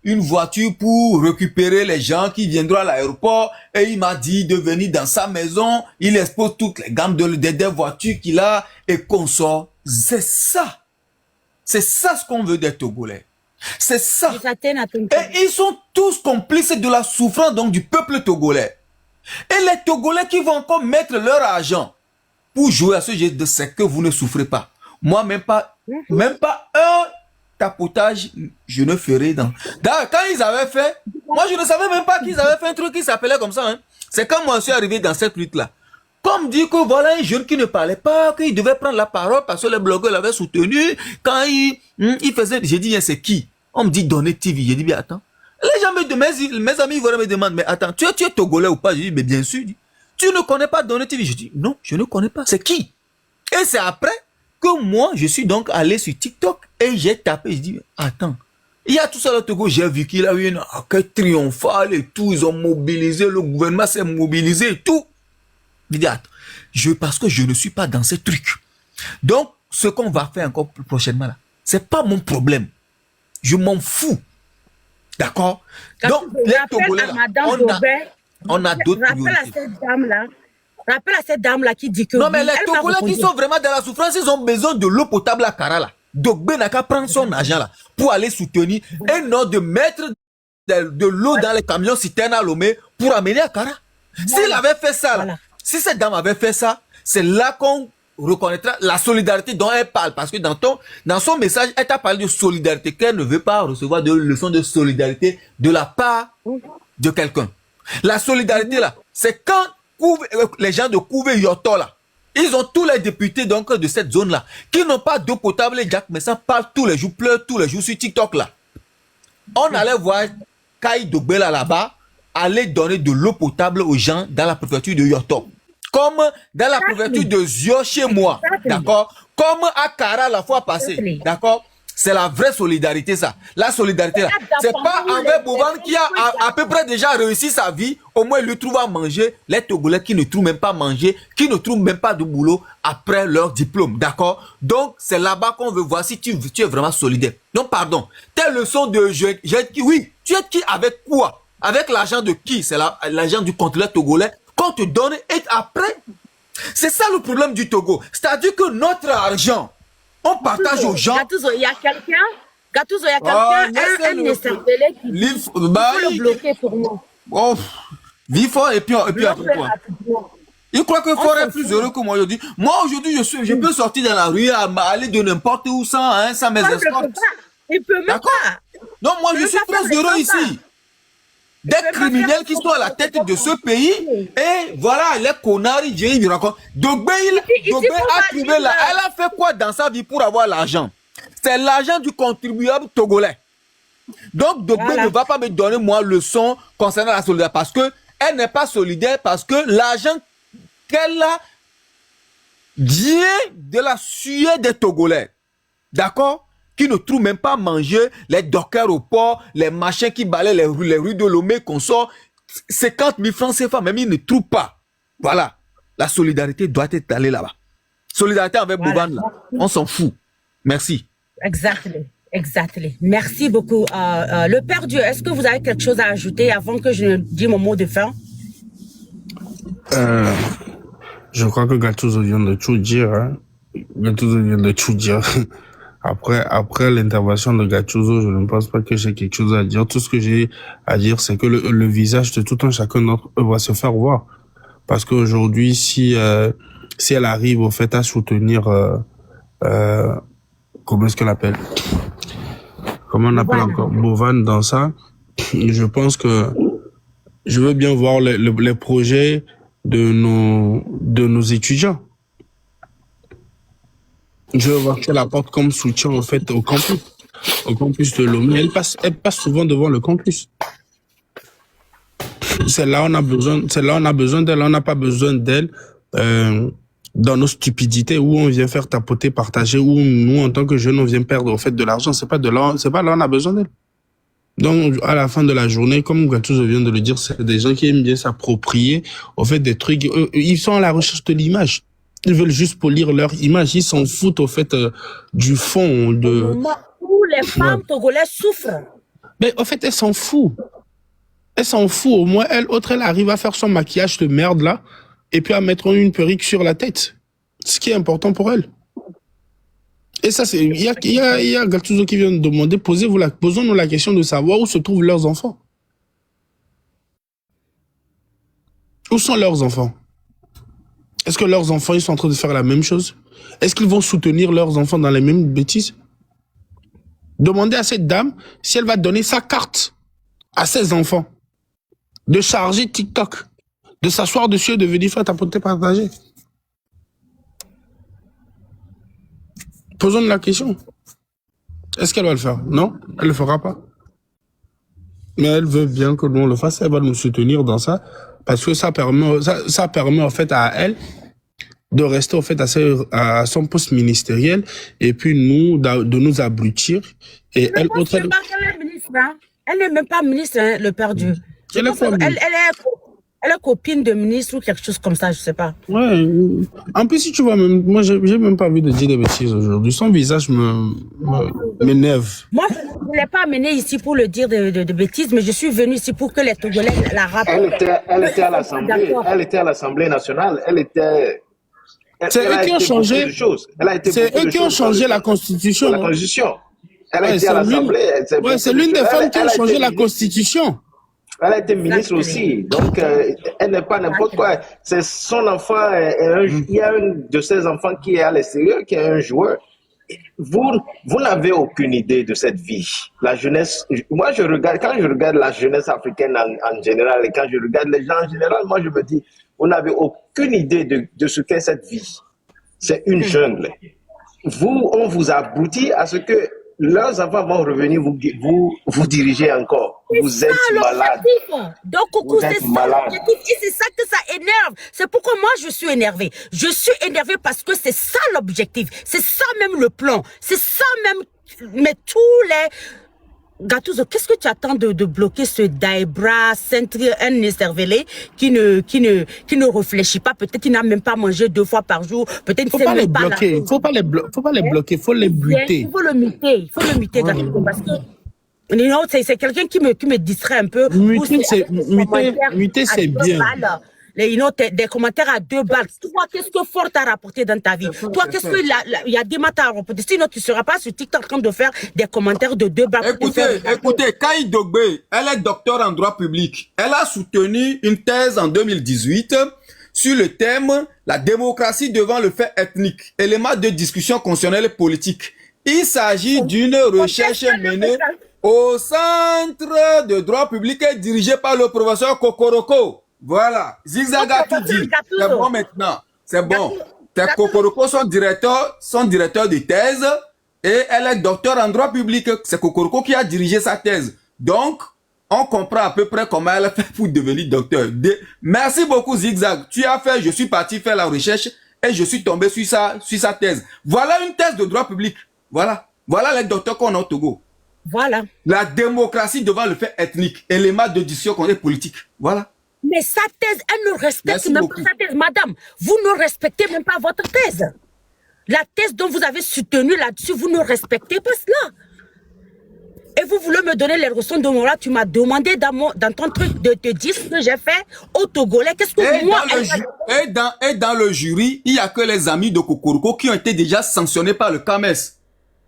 Speaker 3: une voiture pour récupérer les gens qui viendront à l'aéroport, et il m'a dit de venir dans sa maison, il expose toutes les gammes des voitures qu'il a et consorts. C'est ça ce qu'on veut des Togolais. C'est ça. Et ils sont tous complices de la souffrance donc du peuple togolais. Et les Togolais qui vont encore mettre leur argent pour jouer à ce jeu de c'est que vous ne souffrez pas. Moi, même pas un tapotage, je ne ferai dans. D'ailleurs, quand ils avaient fait, moi je ne savais même pas qu'ils avaient fait un truc qui s'appelait comme ça. Hein. C'est quand moi je suis arrivé dans cette lutte-là. Comme dit que voilà un jeune qui ne parlait pas, qu'il devait prendre la parole parce que les blogueurs l'avaient soutenu. Quand il faisait, j'ai dit, c'est qui? On me dit Donner TV. J'ai dit, mais attends. Les gens mes amis me demandent, mais attends, tu es Togolais ou pas? J'ai dit, mais bien sûr. Tu ne connais pas Donner TV? Je dis, non, je ne connais pas. C'est qui? Et c'est après que moi, je suis donc allé sur TikTok et j'ai tapé. Je dis, attends. Il y a tout ça au Togo, j'ai vu qu'il a eu une enquête triomphale et tout. Ils ont mobilisé, le gouvernement s'est mobilisé et tout. Je dis, attends, parce que je ne suis pas dans ces trucs. Donc, ce qu'on va faire encore plus prochainement là, c'est pas mon problème. Je m'en fous. D'accord? Donc, les Togolais là, on a d'autres priorités.
Speaker 2: Rappelle à cette dame là qui dit que...
Speaker 3: Non, mais les Togolais qui sont vraiment dans la souffrance, ils ont besoin de l'eau potable à Kara là. Dogbe n'a qu'à prendre son argent là pour aller soutenir et non de mettre de l'eau dans les camions citernes à Lomé pour amener à Kara. S'il avait fait ça là, si cette dame avait fait ça, c'est là qu'on reconnaîtra la solidarité dont elle parle. Parce que dans son message, elle t'a parlé de solidarité, qu'elle ne veut pas recevoir de leçons de solidarité de la part de quelqu'un. La solidarité là, c'est quand les gens de Kouvé-Yoto là, ils ont tous les députés donc de cette zone là, qui n'ont pas d'eau potable, et Jacques Messin parle tous les jours, pleure tous les jours sur TikTok là. On allait voir Kai Dogbela là-bas, aller donner de l'eau potable aux gens dans la préfecture de Yoto. Comme dans la préfecture de Zio chez moi, d'accord? Comme à Kara la fois passée, d'accord? C'est la vraie solidarité, ça. La solidarité, là. C'est pas envers Boban qui a à peu près déjà réussi sa vie. Au moins, il lui trouve à manger. Les Togolais qui ne trouvent même pas à manger, qui ne trouvent même pas de boulot après leur diplôme. D'accord? Donc, c'est là-bas qu'on veut voir si tu es vraiment solidaire. Donc, pardon. Tes leçons de qui, oui, tu es qui avec quoi? Avec l'argent de qui? C'est l'argent du contrôleur togolais qu'on te donne et après, c'est ça le problème du Togo. C'est-à-dire que notre argent, on partage aux gens.
Speaker 2: Gattuso, il y a quelqu'un, un Esservelé qui dit, il faut le bloquer pour nous.
Speaker 3: Oh, vive fort et puis après quoi? Il croit que Fort est plus heureux que moi aujourd'hui. Moi aujourd'hui, je peux sortir dans la rue, aller de n'importe où sans mes escortes.
Speaker 2: Il peut même pas.
Speaker 3: Non, moi je suis très heureux ici. Des criminels qui sont à la tête de ce pays et voilà, les connards, ils racontent. Dogbe a trouvé là. Elle a fait quoi dans sa vie pour avoir l'argent? C'est l'argent du contribuable togolais. Donc Dogbe ne va pas me donner moi leçon concernant la solidarité parce que elle n'est pas solidaire parce que l'argent qu'elle a vient de la sueur des Togolais. D'accord? Qui ne trouvent même pas à manger, les dockers au port, les machins qui balaient les rues de Lomé qu'on sort, 50 000 francs CFA, même ils ne trouvent pas. Voilà. La solidarité doit être allée là-bas. Solidarité avec Boban, là. On s'en fout. Merci.
Speaker 2: Exactement. Merci beaucoup. Le Père Dieu, est-ce que vous avez quelque chose à ajouter avant que je ne dise mon mot de fin?
Speaker 6: Je crois que Gattuso vient de tout dire. Hein. Gattuso vient de tout dire. Après l'intervention de Gattuso, je ne pense pas que j'ai quelque chose à dire. Tout ce que j'ai à dire, c'est que le visage de tout un chacun d'entre eux va se faire voir. Parce qu'aujourd'hui, si elle arrive au fait à soutenir, comment est-ce qu'on appelle? Comment on appelle encore? Bovan dans ça, je pense que je veux bien voir les projets de nos étudiants. Je veux voir qu'elle apporte comme soutien en fait au campus de Lomé. Elle passe souvent devant le campus. C'est là on a besoin d'elle. On n'a pas besoin d'elle dans nos stupidités où on vient faire tapoter, partager, où nous en tant que jeunes on vient perdre au fait de l'argent. C'est pas là on a besoin d'elle. Donc à la fin de la journée, comme Gattuso vient de le dire, c'est des gens qui aiment bien s'approprier au fait des trucs. Ils sont à la recherche de l'image. Ils veulent juste polir leur image. Ils s'en foutent au fait du fond de.
Speaker 2: Au moment où les femmes togolaises souffrent.
Speaker 6: Mais au fait, elle s'en fout. Elle s'en fout. Au moins, elle arrive à faire son maquillage de merde là, et puis à mettre une perruque sur la tête. Ce qui est important pour elle. Et ça, il y a Gattuso qui vient de demander, posons-nous la question de savoir où se trouvent leurs enfants. Où sont leurs enfants? Est-ce que leurs enfants, ils sont en train de faire la même chose? Est-ce qu'ils vont soutenir leurs enfants dans les mêmes bêtises? Demandez à cette dame si elle va donner sa carte à ses enfants, de charger TikTok, de s'asseoir dessus et de venir faire tapoter, partager. Posons-nous la question. Est-ce qu'elle va le faire? Non, elle le fera pas. Mais elle veut bien que nous on le fasse. Elle va nous soutenir dans ça parce que ça permet en fait à elle de rester en fait à son poste ministériel et puis de nous abrutir. Et elle autre.
Speaker 2: Elle n'est même pas ministre, hein, le Père Dieu. Elle est copine de ministre ou quelque chose comme ça, je sais pas.
Speaker 6: Ouais. En plus, si tu vois, moi, j'ai même pas envie de dire des bêtises aujourd'hui. Son visage m'énerve.
Speaker 2: Moi, je ne voulais pas amener ici pour le dire de bêtises, mais je suis venue ici pour que les Togolais la rappellent.
Speaker 5: Elle était à l'Assemblée. Elle était à l'Assemblée nationale.
Speaker 6: C'est eux qui ont changé. C'est eux qui ont changé la Constitution.
Speaker 5: La Constitution. Elle a été à l'Assemblée.
Speaker 6: C'est l'une des femmes qui ont changé la Constitution.
Speaker 5: Elle a été ministre aussi, donc elle n'est pas n'importe quoi. C'est son enfant, il y a un de ses enfants qui est à l'extérieur, qui est un joueur. Vous n'avez aucune idée de cette vie. La jeunesse, moi quand je regarde la jeunesse africaine en général, et quand je regarde les gens en général, moi je me dis, vous n'avez aucune idée de ce qu'est cette vie. C'est une jungle. On vous aboutit à ce que leurs enfants vont revenir vous diriger encore. Vous êtes malade.
Speaker 2: Donc, coucou, c'est ça l'objectif. Et c'est ça que ça énerve. C'est pourquoi moi, je suis énervée. Je suis énervée parce que c'est ça l'objectif. C'est ça même le plan. C'est ça même mais tous les... Gattuso, qu'est-ce que tu attends de bloquer ce Daebra, un écervelé qui ne réfléchit pas, peut-être qu'il n'a même pas mangé 2 fois par jour, peut-être qu'il
Speaker 6: Faut
Speaker 2: sait
Speaker 6: pas les
Speaker 2: même pas
Speaker 6: bloquer. Faut pas les bloquer. Faut les buter.
Speaker 2: Il faut le muter. Il faut le muter, Gattuso, parce que c'est quelqu'un qui me distrait un peu.
Speaker 6: Muter, c'est bien.
Speaker 2: Des commentaires à 2 balles. Toi, qu'est-ce que Fort t'a rapporté dans ta vie? Toi, qu'est-ce qu'il y a des matins à rapporter? Sinon, tu ne seras pas sur TikTok en train de faire des commentaires de 2 balles.
Speaker 3: Écoutez, Kai Dogbe, elle est docteur en droit public. Elle a soutenu une thèse en 2018 sur le thème « La démocratie devant le fait ethnique, élément de discussion constitutionnelle et politique ». Il s'agit d'une recherche menée au Centre de droit public et dirigé par le professeur Kokoroko. Voilà, Zigzag a tout dit. C'est bon maintenant. C'est bon. Kokoroko, son directeur de thèse, et elle est docteur en droit public. C'est Kokoroko qui a dirigé sa thèse. Donc, on comprend à peu près comment elle a fait pour devenir docteur. Merci beaucoup, Zigzag. Tu as fait, je suis parti faire la recherche et je suis tombé sur sa thèse. Voilà une thèse de droit public. Voilà les docteurs qu'on a au Togo.
Speaker 2: Voilà.
Speaker 3: La démocratie devant le fait ethnique, élément de discussion politique. Voilà.
Speaker 2: Mais sa thèse, elle ne respecte même pas sa thèse. Madame, vous ne respectez même pas votre thèse. La thèse dont vous avez soutenu là-dessus, vous ne respectez pas cela. Et vous voulez me donner les leçons de morale. Tu m'as demandé dans ton truc de te dire ce que j'ai fait au Togolais. Qu'est-ce que moi...
Speaker 3: Dans le jury, il n'y a que les amis de Kokoroko qui ont été déjà sanctionnés par le CAMES.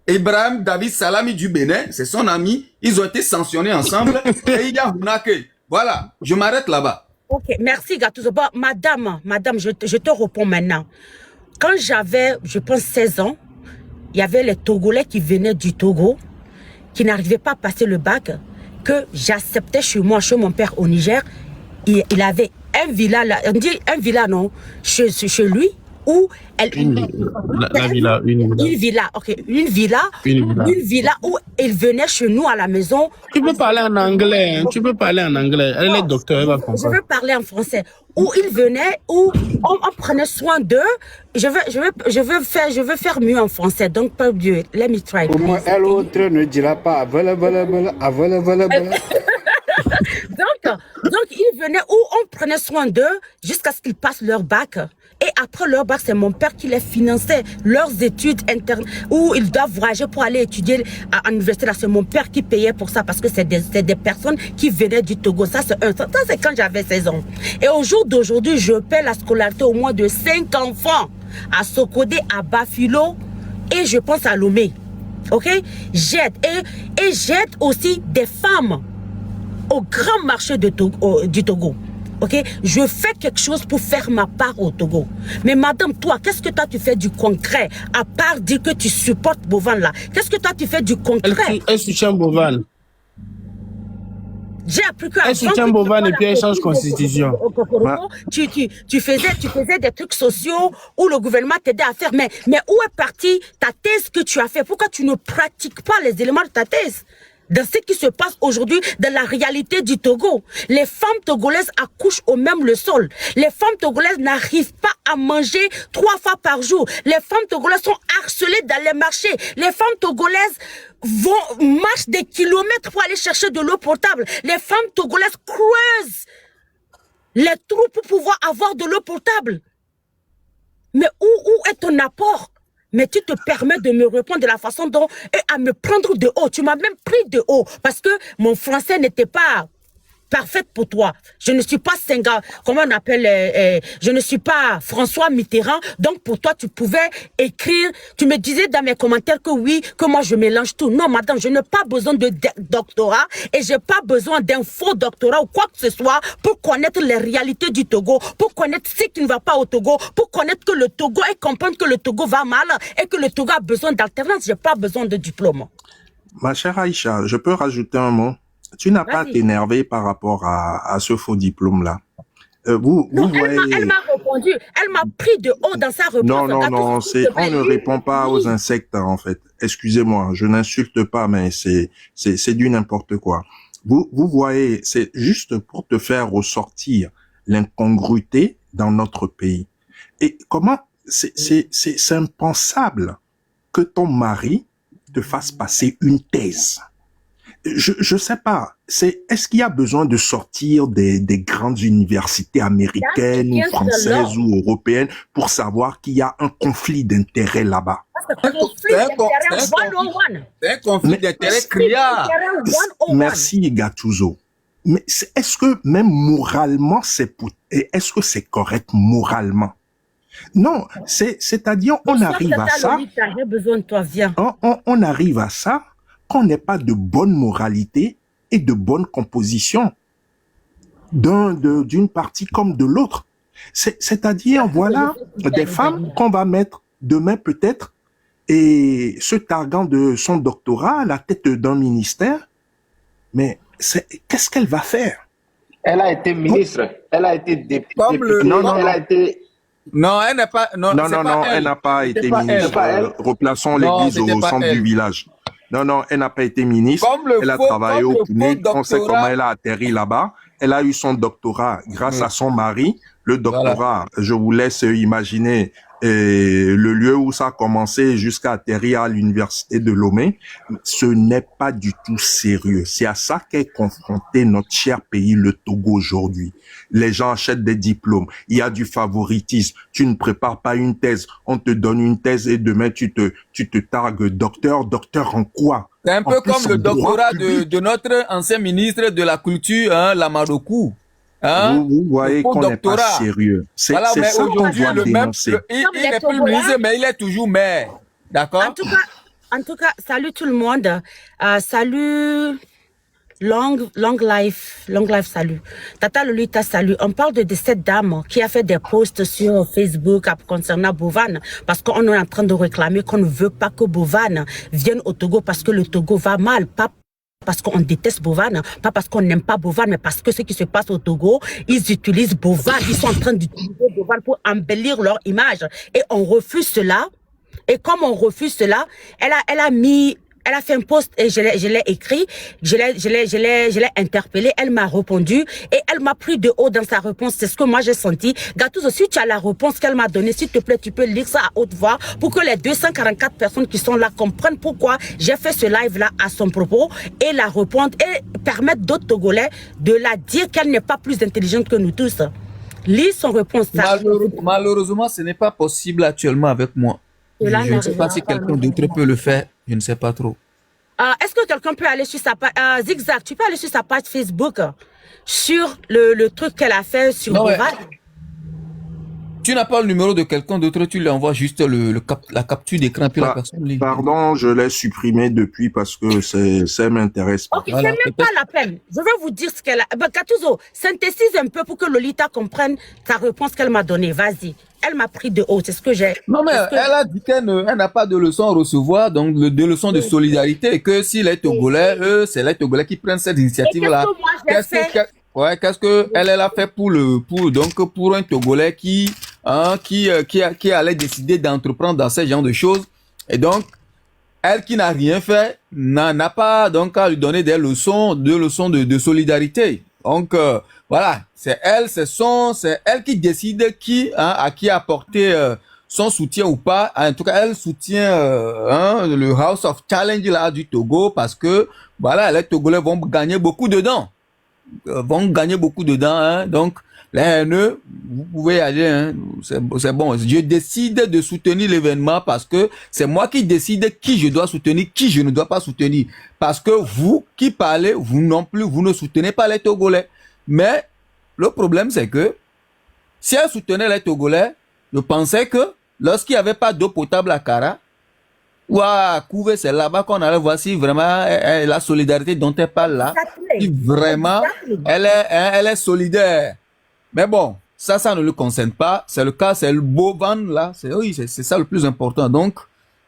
Speaker 3: Ibrahim David Salami du Bénin, c'est son ami. Ils ont été sanctionnés ensemble. Et il y a Hunake. Voilà, je m'arrête là-bas.
Speaker 2: Ok, merci Gattuso. Bon, madame, je te réponds maintenant. Quand j'avais, je pense, 16 ans, il y avait les Togolais qui venaient du Togo, qui n'arrivaient pas à passer le bac, que j'acceptais chez moi, chez mon père au Niger. Il avait un villa, là, on dit un villa, non, chez lui, où une villa où il venait chez nous à la maison.
Speaker 6: Tu peux parler en anglais, hein? Tu peux parler en anglais. Elle est docteur, elle va comprendre.
Speaker 2: Je veux parler en français. Où il venait, où on prenait soin d'eux. Je veux faire mieux en français. Donc, pas Dieu. Let me try.
Speaker 7: Au moins, elle autre ne dira pas. Voilà.
Speaker 2: Donc, ils venaient où on prenait soin d'eux jusqu'à ce qu'ils passent leur bac. Et après leur bac, c'est mon père qui les finançait, leurs études internes, où ils doivent voyager pour aller étudier à l'université. Là, c'est mon père qui payait pour ça parce que c'est des personnes qui venaient du Togo. Ça, c'est quand j'avais 16 ans. Et au jour d'aujourd'hui, je paie la scolarité au moins de 5 enfants à Sokodé, à Bafilo et je pense à Lomé. Ok? J'aide. Et j'aide aussi des femmes au grand marché du Togo. Ok, je fais quelque chose pour faire ma part au Togo. Mais madame, toi, qu'est-ce que toi tu fais du concret? À part dire que tu supportes Bovan là. Qu'est-ce que toi tu fais du concret?
Speaker 6: Elle soutient Bovan.
Speaker 2: J'ai appris que...
Speaker 6: Elle soutient Bovan et puis elle change constitution.
Speaker 2: Tu faisais des trucs sociaux où le gouvernement t'aidait à faire. Mais où est partie ta thèse que tu as fait? Pourquoi tu ne pratiques pas les éléments de ta thèse? Dans ce qui se passe aujourd'hui, dans la réalité du Togo. Les femmes togolaises accouchent au même le sol. Les femmes togolaises n'arrivent pas à manger 3 fois par jour. Les femmes togolaises sont harcelées dans les marchés. Les femmes togolaises marchent des kilomètres pour aller chercher de l'eau potable. Les femmes togolaises creusent les trous pour pouvoir avoir de l'eau potable. Mais où est ton apport? Mais tu te permets de me répondre de la façon dont... Et à me prendre de haut. Tu m'as même pris de haut. Parce que mon français n'était pas parfait pour toi. Je ne suis pas comment on appelle... je ne suis pas François Mitterrand. Donc pour toi, tu pouvais écrire... Tu me disais dans mes commentaires que oui, que moi je mélange tout. Non, madame, je n'ai pas besoin de doctorat. Et je n'ai pas besoin d'un faux doctorat ou quoi que ce soit pour connaître les réalités du Togo. Pour connaître ce qui ne va pas au Togo. Pour connaître que le Togo et comprendre que le Togo va mal. Et que le Togo a besoin d'alternance. Je n'ai pas besoin de diplôme.
Speaker 1: Ma chère Aïcha, je peux rajouter un mot? Tu n'as pas à t'énerver par rapport à ce faux diplôme-là. Vous voyez...
Speaker 2: Elle m'a répondu. Elle m'a pris de haut dans sa réponse.
Speaker 1: Non, on ne répond pas aux insectes, en fait. Excusez-moi, je n'insulte pas, mais c'est du n'importe quoi. Vous voyez, c'est juste pour te faire ressortir l'incongruité dans notre pays. Et comment... C'est impensable que ton mari te fasse passer une thèse. Je sais pas. Est-ce qu'il y a besoin de sortir des grandes universités américaines ou françaises ou européennes pour savoir qu'il y a un conflit d'intérêts là-bas?
Speaker 3: C'est un conflit d'intérêts criard.
Speaker 1: Merci, Gattuso. Mais est-ce que même moralement, est-ce que c'est correct moralement? Non, c'est-à-dire, on arrive à ça. On arrive à ça qu'on n'ait pas de bonne moralité et de bonne composition d'une partie comme de l'autre. C'est-à-dire, voilà, des femmes qu'on va mettre demain peut-être et se targuant de son doctorat à la tête d'un ministère. Mais qu'est-ce qu'elle va faire?
Speaker 5: Elle a été ministre, elle a été députée.
Speaker 1: Non,
Speaker 5: elle a été...
Speaker 3: Non, elle n'a pas. Non,
Speaker 1: elle n'a pas été ministre. Replaçons l'église au centre du village. Non, elle n'a pas été ministre. Elle a travaillé au PNUD. On sait comment elle a atterri là-bas. Elle a eu son doctorat grâce à son mari. Le doctorat, je vous laisse imaginer le lieu où ça a commencé jusqu'à atterrir à l'université de Lomé. Ce n'est pas du tout sérieux. C'est à ça qu'est confronté notre cher pays, le Togo, aujourd'hui. Les gens achètent des diplômes. Il y a du favoritisme. Tu ne prépares pas une thèse. On te donne une thèse et demain tu te targues docteur. Docteur en quoi?
Speaker 3: C'est un peu comme le doctorat de notre ancien ministre de la Culture, hein, Lamadokou. Hein?
Speaker 1: Vous voyez qu'on n'est pas sérieux. C'est
Speaker 3: voilà, mais
Speaker 1: ça qu'on
Speaker 3: aujourd'hui,
Speaker 1: doit dénoncer.
Speaker 3: Il n'est plus ministre, mais il est toujours maire. D'accord?
Speaker 2: En tout cas, salut tout le monde. Salut long life, salut. Tata Lolita, salut. On parle de cette dame qui a fait des posts sur Facebook concernant Bovan, parce qu'on est en train de réclamer qu'on ne veut pas que Bovan vienne au Togo parce que le Togo va mal, pas parce qu'on déteste Bovan, pas parce qu'on n'aime pas Bovan, mais parce que ce qui se passe au Togo, ils utilisent Bovan, ils sont en train d'utiliser Bovan pour embellir leur image. Et on refuse cela. Et comme on refuse cela, elle a fait un post et je l'ai écrit, je l'ai interpellée, elle m'a répondu et elle m'a pris de haut dans sa réponse. C'est ce que moi j'ai senti. Gattuso, si tu as la réponse qu'elle m'a donnée, s'il te plaît, tu peux lire ça à haute voix pour que les 244 personnes qui sont là comprennent pourquoi j'ai fait ce live-là à son propos et la répondre et permettre d'autres Togolais de la dire qu'elle n'est pas plus intelligente que nous tous. Lis son réponse.
Speaker 3: Malheureusement, ce n'est pas possible actuellement avec moi. Je ne sais pas si quelqu'un d'autre peut le faire. Je ne sais pas trop.
Speaker 2: Est-ce que quelqu'un peut aller sur sa page Zigzag, tu peux aller sur sa page Facebook sur le truc qu'elle a fait sur Bovan.
Speaker 3: Tu n'as pas le numéro de quelqu'un d'autre, tu lui envoies juste la capture d'écran puis la personne.
Speaker 1: Pardon, je l'ai supprimé depuis parce que ça m'intéresse pas.
Speaker 2: Ok, voilà, c'est même pas la peine. Je vais vous dire ce qu'elle a. Gattuso, synthétise un peu pour que Lolita comprenne ta réponse qu'elle m'a donnée. Vas-y. Elle m'a pris de haut, c'est ce que j'ai.
Speaker 3: Non, mais elle a dit qu'elle n'a pas de leçon à recevoir, donc de leçons de solidarité, et que si les Togolais, c'est les Togolais qui prennent cette initiative-là. Qu'est-ce qu'elle a fait pour un Togolais qui allait décider d'entreprendre dans ce genre de choses. Et donc, elle qui n'a rien fait, n'a pas donc à lui donner des leçons de solidarité. Donc, voilà, c'est elle qui décide à qui apporter son soutien ou pas. En tout cas, elle soutient le House of Challenge là du Togo parce que voilà, les Togolais vont gagner beaucoup dedans. Donc les haineux, vous pouvez y aller, hein, c'est bon. Je décide de soutenir l'événement parce que c'est moi qui décide qui je dois soutenir, qui je ne dois pas soutenir. Parce que vous qui parlez, vous non plus, vous ne soutenez pas les Togolais. Mais le problème, c'est que si elle soutenait les Togolais, je pensais que lorsqu'il n'y avait pas d'eau potable à Kara, ou à Kouvé, c'est là-bas qu'on allait voir si vraiment la solidarité dont elle parle là, si vraiment elle est solidaire. Mais bon, ça ne le concerne pas. C'est le cas, c'est le Bovan là. C'est ça le plus important. Donc,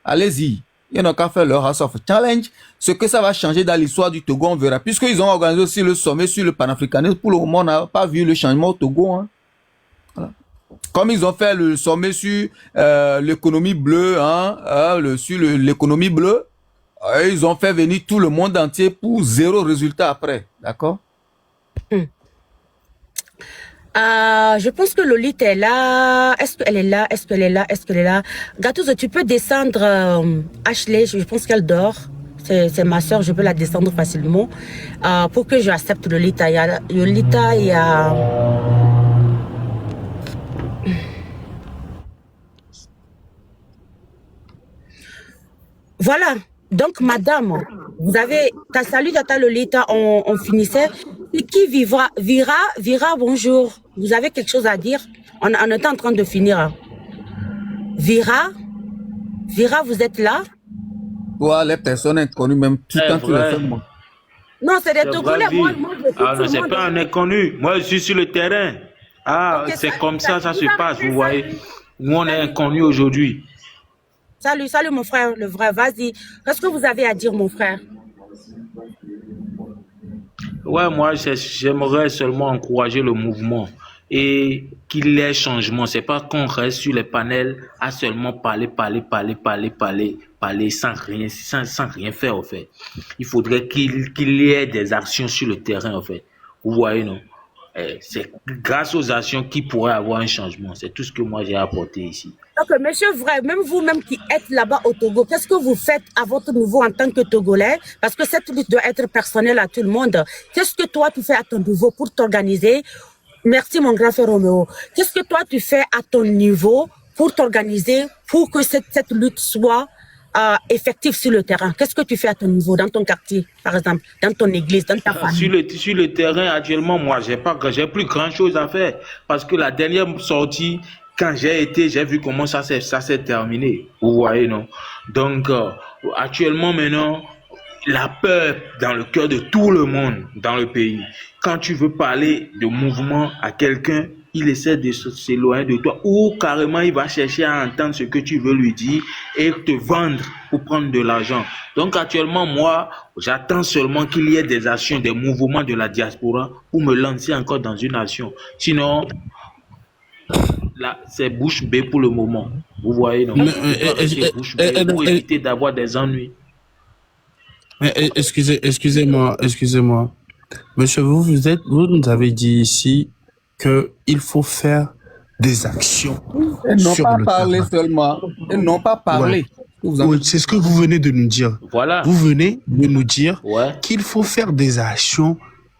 Speaker 3: allez-y. Il n'y en a qu'à faire leur House of Challenge. Ce que ça va changer dans l'histoire du Togo, on verra. Puisqu'ils ont organisé aussi le sommet sur le panafricanisme, pour le moment, on n'a pas vu le changement au Togo. Hein. Voilà. Comme ils ont fait le sommet sur l'économie bleue, sur l'économie bleue, ils ont fait venir tout le monde entier pour zéro résultat après. D'accord?
Speaker 2: Je pense que Lolita est là. Est-ce qu'elle est là? Est-ce qu'elle est là? Est-ce qu'elle est là? Gattuso, tu peux descendre Ashley. Je pense qu'elle dort. C'est ma soeur. Je peux la descendre facilement pour que je accepte Lolita. Il y a Lolita, il y a... Voilà. Donc, madame, vous avez... Salut, Tata Lolita, on finissait. Et qui vivra? Vira, bonjour. Vous avez quelque chose à dire? On était en train de finir. Vira, vous êtes là?
Speaker 3: Toi, les personnes inconnues, même tout le temps tu le fais, moi.
Speaker 2: Non, c'est des
Speaker 8: C'est
Speaker 2: Togolais.
Speaker 8: vrai,
Speaker 2: Moi,
Speaker 8: vie.
Speaker 2: je suis
Speaker 8: Ah
Speaker 2: tout
Speaker 8: non,
Speaker 2: le
Speaker 8: c'est
Speaker 2: monde.
Speaker 8: pas un inconnu. Moi, je suis sur le terrain. Ah,
Speaker 2: Ok,
Speaker 8: c'est
Speaker 2: salut,
Speaker 8: comme ça
Speaker 2: salut,
Speaker 8: se passe, vous voyez. Nous, on est inconnus aujourd'hui.
Speaker 2: Salut, mon frère, le vrai. Vas-y. Qu'est-ce que vous avez à dire, mon frère?
Speaker 8: Ouais, moi, j'aimerais seulement encourager le mouvement et qu'il y ait changement. C'est pas qu'on reste sur les panels à seulement parler sans rien faire, en fait. Il faudrait qu'il y ait des actions sur le terrain, en fait. Vous voyez, non? C'est grâce aux actions qu'il pourrait avoir un changement. C'est tout ce que moi j'ai apporté ici.
Speaker 2: Donc, monsieur Vrai, même vous-même qui êtes là-bas au Togo, qu'est-ce que vous faites à votre niveau en tant que Togolais? Parce que cette lutte doit être personnelle à tout le monde. Qu'est-ce que toi, tu fais à ton niveau pour t'organiser? Merci, mon grand frère Roméo. Qu'est-ce que toi, tu fais à ton niveau pour t'organiser, pour que cette lutte soit effective sur le terrain? Qu'est-ce que tu fais à ton niveau, dans ton quartier, par exemple, dans ton église, dans ta famille?
Speaker 8: Sur le terrain, actuellement, moi, j'ai plus grand chose à faire. Parce que la dernière sortie, quand j'ai vu comment ça s'est terminé. Vous voyez, non? Donc, actuellement, maintenant, la peur dans le cœur de tout le monde dans le pays. Quand tu veux parler de mouvement à quelqu'un, il essaie de s'éloigner de toi ou carrément il va chercher à entendre ce que tu veux lui dire et te vendre pour prendre de l'argent. Donc actuellement, moi, j'attends seulement qu'il y ait des actions, des mouvements de la diaspora pour me lancer encore dans une action. Sinon, là, c'est bouche bée pour le moment. Vous voyez, non? C'est bouche bée pour éviter d'avoir des ennuis.
Speaker 6: Excusez-moi. Monsieur, vous nous avez dit ici qu'il faut faire des actions
Speaker 3: Ils n'ont
Speaker 6: sur
Speaker 3: pas
Speaker 6: le
Speaker 3: parlé
Speaker 6: terrain.
Speaker 3: seulement. Ils n'ont pas parlé.
Speaker 6: Oui, c'est ce que vous venez de nous dire.
Speaker 8: Voilà.
Speaker 6: Vous venez de nous dire
Speaker 8: Ouais.
Speaker 6: qu'il faut faire des actions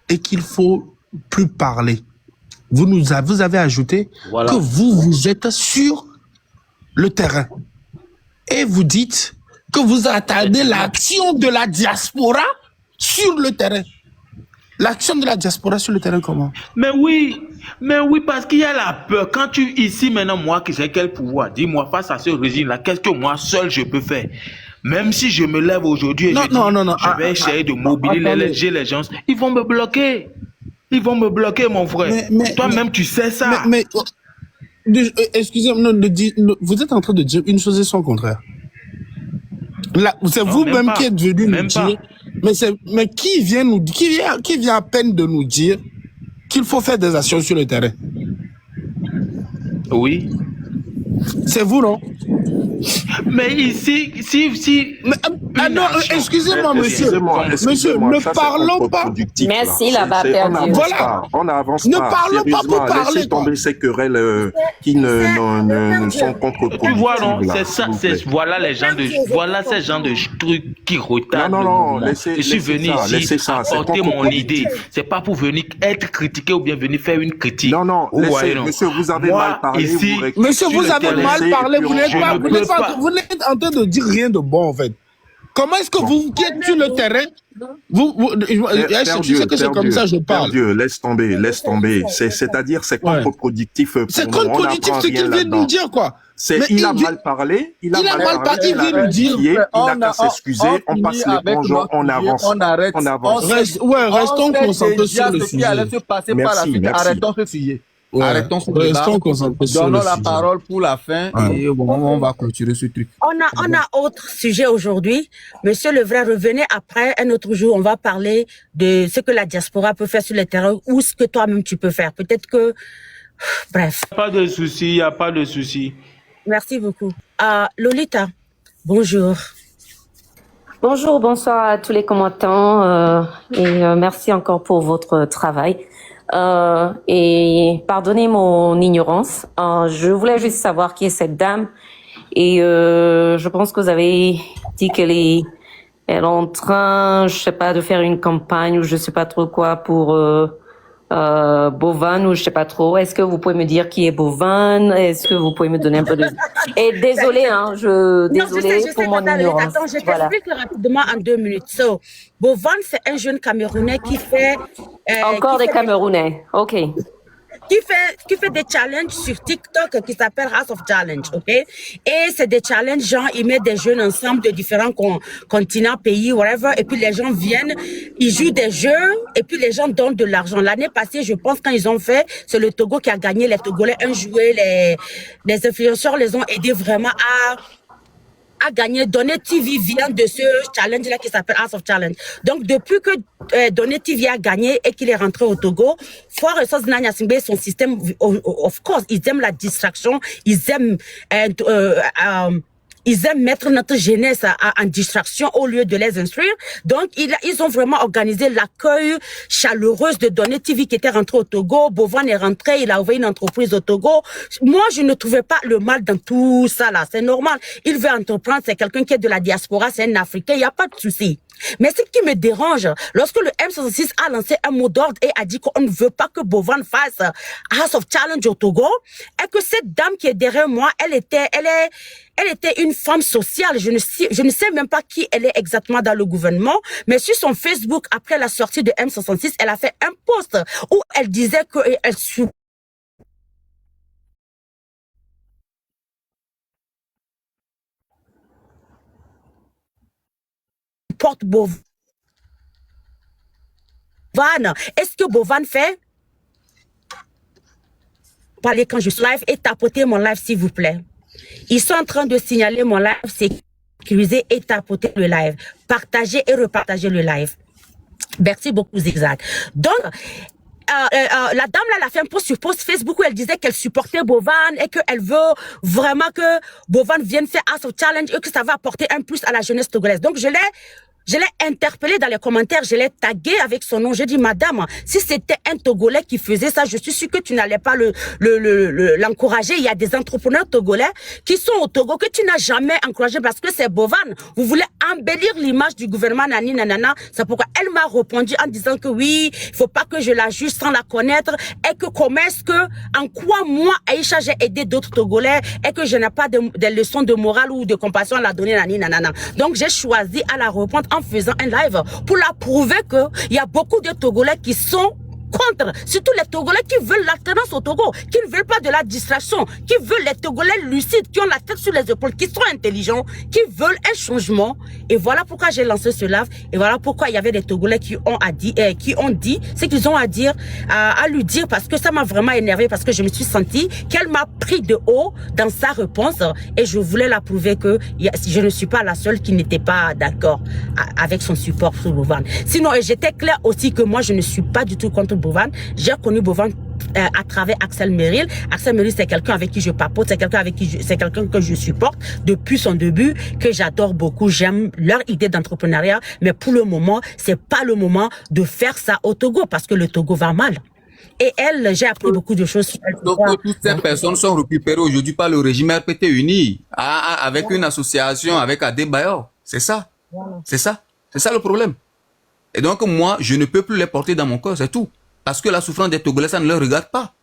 Speaker 6: et qu'il faut plus parler. Vous avez ajouté
Speaker 8: Voilà.
Speaker 6: que vous êtes sur le terrain. Et vous dites que vous attendez l'action de la diaspora sur le terrain. L'action de la diaspora sur le terrain, comment?
Speaker 8: Mais oui, parce qu'il y a la peur. Quand ici, maintenant, moi, qui j'ai quel pouvoir? Dis-moi, face à ce régime-là, qu'est-ce que moi, seul, je peux faire? Même si je me lève aujourd'hui et je vais essayer de mobiliser les gens, ils vont me bloquer. Ils vont me bloquer, mon frère. Toi-même, tu sais ça.
Speaker 6: Excusez-moi, vous êtes en train de dire une chose et son contraire. Là, c'est vous-même qui êtes venu nous dire, mais qui vient à peine de nous dire qu'il faut faire des actions sur le terrain?
Speaker 8: Oui.
Speaker 6: C'est vous, non?
Speaker 8: Mais ici, si...
Speaker 6: non, excusez-moi, monsieur. Monsieur, ne parlons pas.
Speaker 9: Merci, là-bas, perdu.
Speaker 6: Voilà.
Speaker 1: On n'avance pas.
Speaker 6: Ne parlons pas pour parler.
Speaker 1: Laissez tomber ces querelles qui ne sont contre-productives.
Speaker 8: Tu vois, non, c'est ça, voilà ces gens de trucs qui retardent.
Speaker 1: Non,
Speaker 8: je suis venu ici apporter mon idée. C'est pas pour venir être critiqué ou bien venir faire une critique.
Speaker 1: Non, monsieur, vous avez mal parlé.
Speaker 6: Monsieur, vous avez mal parlé. Vous n'êtes en train de dire rien de bon, en fait. Comment est-ce que vous qui êtes sur le terrain, je sais que c'est comme ça que je parle.
Speaker 1: Dieu, laisse tomber. C'est-à-dire, c'est contre-productif.
Speaker 6: C'est contre-productif ce qu'il vient de nous dire, quoi.
Speaker 1: Il a mal parlé. Il vient nous dire. Il n'a qu'à s'excuser. On passe les bonjours, on avance.
Speaker 6: Restons concentrés sur le sujet.
Speaker 1: Merci.
Speaker 3: Arrêtons ce sujet. Arrêtons ce débat.
Speaker 6: Restons concentrés sur le
Speaker 3: Donnons
Speaker 6: sujet.
Speaker 3: la parole pour la fin et on va clôturer ce truc.
Speaker 2: On a autre sujet aujourd'hui. Monsieur Le Vrai, revenez après, un autre jour, on va parler de ce que la diaspora peut faire sur le terrain ou ce que toi-même tu peux faire. Peut-être que... Bref.
Speaker 8: Pas de souci, il n'y a pas de souci.
Speaker 2: Merci beaucoup. Lolita, bonjour.
Speaker 9: Bonjour, bonsoir à tous les combattants et merci encore pour votre travail. Et pardonnez mon ignorance. Je voulais juste savoir qui est cette dame. Et je pense que vous avez dit elle est en train, je sais pas, de faire une campagne ou je sais pas trop quoi pour Bovan ou je sais pas trop. Est-ce que vous pouvez me dire qui est Bovan? Est-ce que vous pouvez me donner un peu de... Et désolé, hein, désolé pour mon ignorance.
Speaker 2: Attends, je
Speaker 9: Voilà.
Speaker 2: t'explique rapidement en 2 minutes. So, Bovan, c'est un jeune Camerounais qui fait...
Speaker 9: Encore des Camerounais, ok.
Speaker 2: Qui fait des challenges sur TikTok qui s'appelle House of Challenge, ok? Et c'est des challenges, genre, ils mettent des jeunes ensemble de différents continents, pays, whatever, et puis les gens viennent, ils jouent des jeux, et puis les gens donnent de l'argent. L'année passée, je pense, quand ils ont fait, c'est le Togo qui a gagné, les Togolais ont joué, les influenceurs les ont aidés vraiment à gagner. Donnet TV vient de ce challenge-là qui s'appelle House of Challenge. Donc, depuis que Donnet TV a gagné et qu'il est rentré au Togo, Foire Ressources Nanya Singbe, son système, of course, ils aiment la distraction, ils aiment mettre notre jeunesse en distraction au lieu de les instruire. Donc, ils ont vraiment organisé l'accueil chaleureux de Donnet TV qui était rentré au Togo. Bovan est rentré, il a ouvert une entreprise au Togo. Moi, je ne trouvais pas le mal dans tout ça là. C'est normal. Il veut entreprendre, c'est quelqu'un qui est de la diaspora, c'est un Africain, il n'y a pas de souci. Mais ce qui me dérange, lorsque le M66 a lancé un mot d'ordre et a dit qu'on ne veut pas que Bovan fasse House of Challenge au Togo, et que cette dame qui est derrière moi, elle était une femme sociale. Je ne sais même pas qui elle est exactement dans le gouvernement, mais sur son Facebook, après la sortie de M66, elle a fait un post où elle disait qu'elle supporte Bovan. Est-ce que Bovan fait? Parlez quand je suis live et tapotez mon live s'il vous plaît. Ils sont en train de signaler mon live sécurisé et tapoter le live. Partagez et repartagez le live. Merci beaucoup Zigzag. Donc, la dame là, elle a fait un post sur Facebook où elle disait qu'elle supportait Bovan et qu'elle veut vraiment que Bovan vienne faire House of Challenge et que ça va apporter un plus à la jeunesse togolaise. Donc, je l'ai interpellé dans les commentaires, je l'ai tagué avec son nom. J'ai dit, madame, si c'était un Togolais qui faisait ça, je suis sûr que tu n'allais pas l'encourager. Il y a des entrepreneurs togolais qui sont au Togo que tu n'as jamais encouragé parce que c'est Bovan. Vous voulez embellir l'image du gouvernement nani nanana. C'est pourquoi elle m'a répondu en disant que oui, il faut pas que je la juge sans la connaître et que comment est-ce que, en quoi moi, Aïcha, j'ai aidé d'autres Togolais et que je n'ai pas des leçons de morale ou de compassion à la donner nani nanana. Donc, j'ai choisi à la répondre en faisant un live pour la prouver que il y a beaucoup de Togolais qui sont contre, surtout les Togolais qui veulent l'alternance au Togo, qui ne veulent pas de la distraction, qui veulent les Togolais lucides, qui ont la tête sur les épaules, qui sont intelligents, qui veulent un changement. Et voilà pourquoi j'ai lancé ce live. Et voilà pourquoi il y avait des Togolais qui ont dit ce qu'ils ont à dire, à lui dire, parce que ça m'a vraiment énervé, parce que je me suis sentie qu'elle m'a pris de haut dans sa réponse et je voulais la prouver que je ne suis pas la seule qui n'était pas d'accord avec son support sur Bovan. Sinon, j'étais claire aussi que moi, je ne suis pas du tout contre Bovan. J'ai connu Bovan à travers Axel Merrill. Axel Merrill, c'est quelqu'un avec qui je papote, c'est quelqu'un que je supporte depuis son début, que j'adore beaucoup. J'aime leur idée d'entrepreneuriat, mais pour le moment, c'est pas le moment de faire ça au Togo parce que le Togo va mal. Et elle, j'ai appris beaucoup de choses sur elle.
Speaker 3: Donc, toutes ces personnes sont récupérées aujourd'hui par le régime RPT uni, avec une association, avec Adebayor. C'est ça. C'est ça. C'est ça le problème. Et donc, moi, je ne peux plus les porter dans mon cœur, c'est tout. Parce que la souffrance des Togolais, ça ne leur regarde pas.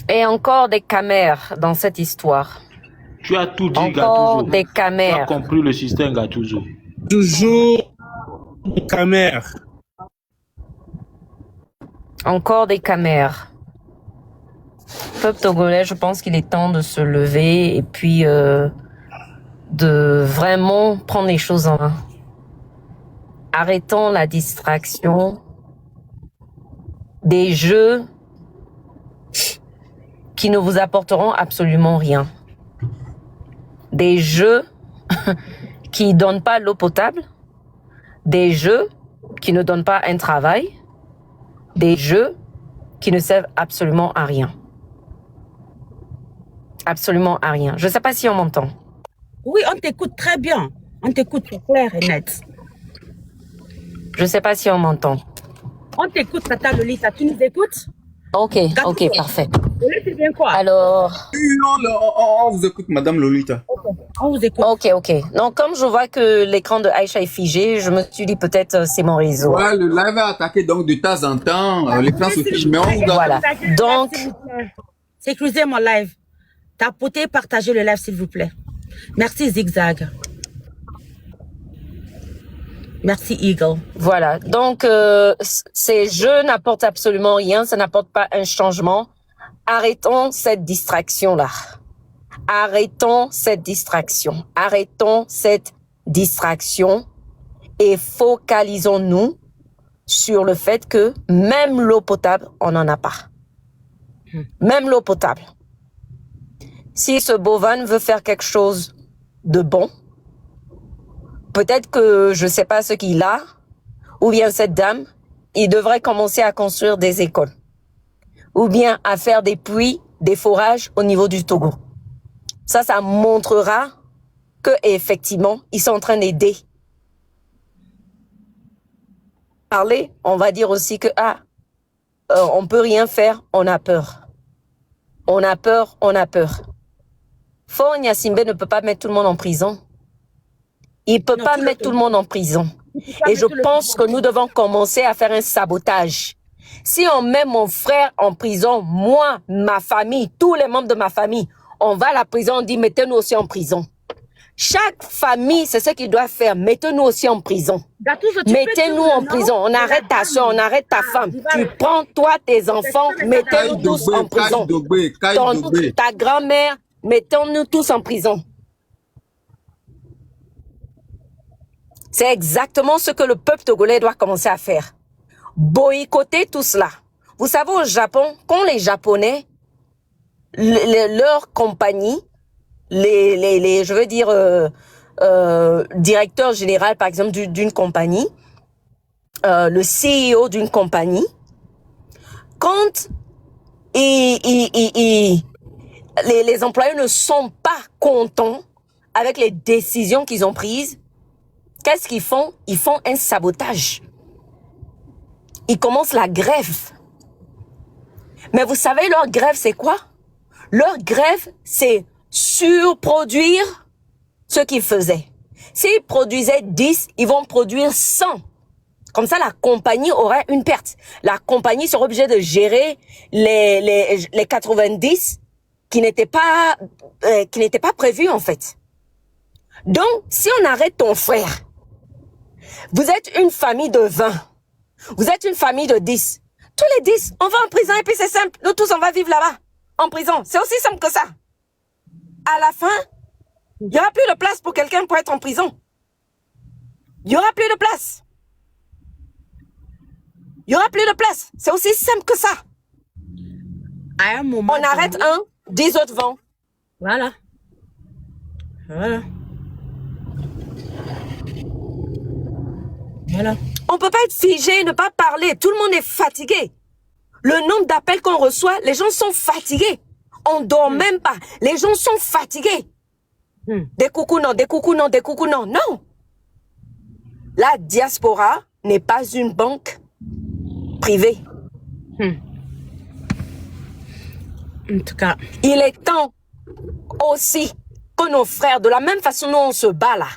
Speaker 9: Et encore des camères dans cette histoire.
Speaker 8: Tu as tout dit,
Speaker 9: Encore
Speaker 8: Gattuso.
Speaker 9: des
Speaker 8: Tu as
Speaker 9: camères.
Speaker 8: compris le système, Gattuso.
Speaker 6: Toujours des caméras.
Speaker 9: Encore des camères. Peuple togolais, je pense qu'il est temps de se lever et puis de vraiment prendre les choses en main. Arrêtons la distraction des jeux qui ne vous apporteront absolument rien. Des jeux qui ne donnent pas l'eau potable, des jeux qui ne donnent pas un travail, des jeux qui ne servent absolument à rien. Absolument à rien. Je ne sais pas si on m'entend.
Speaker 2: Oui, on t'écoute très bien. On t'écoute clair et net.
Speaker 9: Je ne sais pas si on m'entend.
Speaker 2: On t'écoute, Tata Lolita. Tu nous écoutes?
Speaker 9: Ok, ok, parfait.
Speaker 2: Lolita, c'est bien quoi?
Speaker 9: Alors,
Speaker 3: On vous écoute, Madame Lolita.
Speaker 2: On vous écoute.
Speaker 9: ok, ok. Donc, comme je vois que l'écran de Aïcha est figé, je me suis dit peut-être c'est mon réseau.
Speaker 3: Ouais, le live a attaqué donc de temps en temps. L'écran se fiche, mais on vous a...
Speaker 9: Voilà. Donc,
Speaker 2: Sécurisez mon live. Tapotez, partagez le live, s'il vous plaît. Merci, Zigzag. Merci, Eagle.
Speaker 9: voilà. Donc, ces jeux n'apportent absolument rien. Ça n'apporte pas un changement. Arrêtons cette distraction-là. Arrêtons cette distraction. Arrêtons cette distraction et focalisons-nous sur le fait que même l'eau potable, on n'en a pas. Même l'eau potable. Si ce Bovan veut faire quelque chose de bon, peut-être que je ne sais pas ce qu'il a, ou bien cette dame, il devrait commencer à construire des écoles, ou bien à faire des puits, des forages au niveau du Togo. Ça montrera que effectivement, ils sont en train d'aider. Parler, on va dire aussi que on peut rien faire, on a peur. On a peur, on a peur. Faure Gnassingbé ne peut pas mettre tout le monde en prison. Il peut pas mettre tout le monde en prison. Et je pense que nous devons commencer à faire un sabotage. Si on met mon frère en prison, moi, ma famille, tous les membres de ma famille, on va à la prison, on dit mettez-nous aussi en prison. Chaque famille, c'est ce qu'il doit faire. Mettez-nous aussi en prison. Mettez-nous en prison. On arrête ta soeur, on arrête ta femme. Tu prends toi, tes enfants, mettez-nous tous en prison. Ta grand-mère, mettons-nous tous en prison. C'est exactement ce que le peuple togolais doit commencer à faire. Boycotter tout cela. Vous savez, au Japon, quand les Japonais, leur compagnie, je veux dire, directeur général, par exemple, d'une compagnie, le CEO d'une compagnie, quand les employés ne sont pas contents avec les décisions qu'ils ont prises, qu'est-ce qu'ils font? Ils font un sabotage. Ils commencent la grève. Mais vous savez, leur grève, c'est quoi? Leur grève, c'est surproduire ce qu'ils faisaient. S'ils produisaient 10, ils vont produire 100. Comme ça, la compagnie aurait une perte. La compagnie sera obligée de gérer les 90 qui n'étaient pas prévus, en fait. Donc, si on arrête ton frère, vous êtes une famille de 20. Vous êtes une famille de 10. Tous les 10, on va en prison et puis c'est simple. Nous tous, on va vivre là-bas, en prison. C'est aussi simple que ça. À la fin, il n'y aura plus de place pour quelqu'un pour être en prison. Il n'y aura plus de place. Il n'y aura plus de place. C'est aussi simple que ça.
Speaker 2: À un moment
Speaker 9: on arrête un, 10 autres vont.
Speaker 2: Voilà. Voilà. Voilà.
Speaker 9: On ne peut pas être figé, ne pas parler. Tout le monde est fatigué. Le nombre d'appels qu'on reçoit, les gens sont fatigués. On ne dort même pas. Les gens sont fatigués. Des coucous non, des coucous non, des coucous non. Non. La diaspora n'est pas une banque privée.
Speaker 2: En tout cas.
Speaker 9: Il est temps aussi que nos frères, de la même façon dont on se bat là,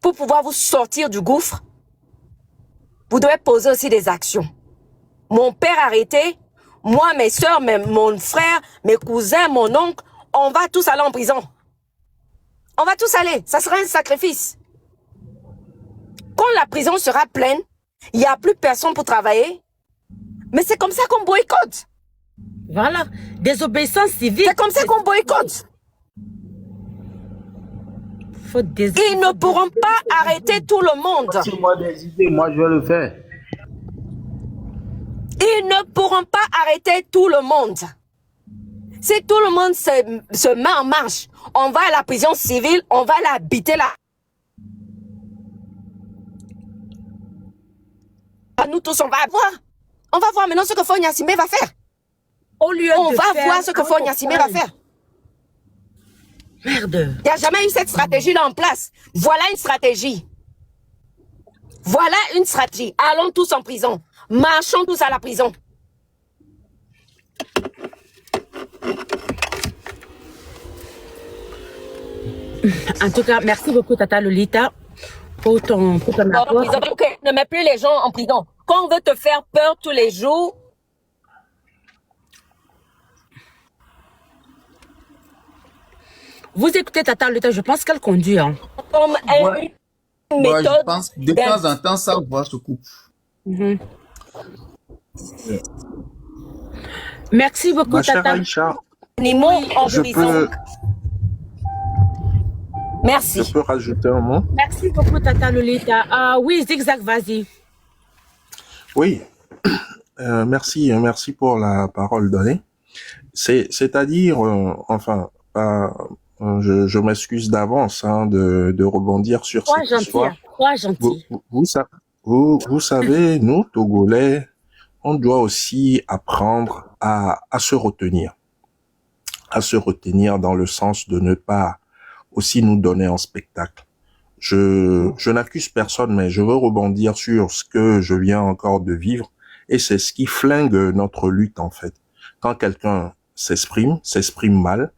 Speaker 9: pour pouvoir vous sortir du gouffre, vous devez poser aussi des actions. Mon père arrêté, moi, mes soeurs, mon frère, mes cousins, mon oncle, on va tous aller en prison. On va tous aller. Ça sera un sacrifice. Quand la prison sera pleine, il n'y a plus personne pour travailler. Mais c'est comme ça qu'on boycotte.
Speaker 2: Voilà. Désobéissance civile.
Speaker 9: C'est comme ça qu'on boycotte. Ils ne pourront pas arrêter tout le monde.
Speaker 8: Si moi décider, moi je vais le faire.
Speaker 9: Ils ne pourront pas arrêter tout le monde. Si tout le monde se met en marche, on va à la prison civile, on va l'habiter là. Nous tous, on va voir. On va voir maintenant ce que Faure Gnassingbé va faire.
Speaker 2: Au lieu
Speaker 9: on va voir ce que Faure Gnassingbé va faire.
Speaker 2: Merde.
Speaker 9: Il n'y a jamais eu cette stratégie-là en place. Voilà une stratégie. Voilà une stratégie. Allons tous en prison. Marchons tous à la prison.
Speaker 2: En tout cas, merci beaucoup, Tata Lolita, pour ton
Speaker 9: En
Speaker 2: apport.
Speaker 9: prison. Ok, ne mets plus les gens en prison. Quand on veut te faire peur tous les jours,
Speaker 2: Vous écoutez Tata Lolita, je pense qu'elle conduit. Hein.
Speaker 9: comme
Speaker 3: Ouais.
Speaker 9: une
Speaker 3: Moi, je
Speaker 9: méthode
Speaker 3: pense que de temps en temps, sa voix se coupe.
Speaker 2: Merci beaucoup,
Speaker 1: Ma chère
Speaker 2: Tata.
Speaker 1: Aïcha,
Speaker 9: d'animaux en
Speaker 1: je
Speaker 9: prison.
Speaker 1: peux,
Speaker 9: Merci.
Speaker 1: je peux rajouter un mot?
Speaker 2: Merci beaucoup, Tata Lolita. Oui, Zigzag, vas-y.
Speaker 1: Oui, merci pour la parole donnée. C'est-à-dire, je m'excuse d'avance hein, de rebondir sur
Speaker 2: Sois
Speaker 1: cette
Speaker 2: gentil.
Speaker 1: histoire.
Speaker 2: Sois gentil.
Speaker 1: Vous savez, nous, Togolais, on doit aussi apprendre à se retenir. À se retenir dans le sens de ne pas aussi nous donner en spectacle. Je n'accuse personne, mais je veux rebondir sur ce que je viens encore de vivre, et c'est ce qui flingue notre lutte, en fait. Quand quelqu'un s'exprime mal,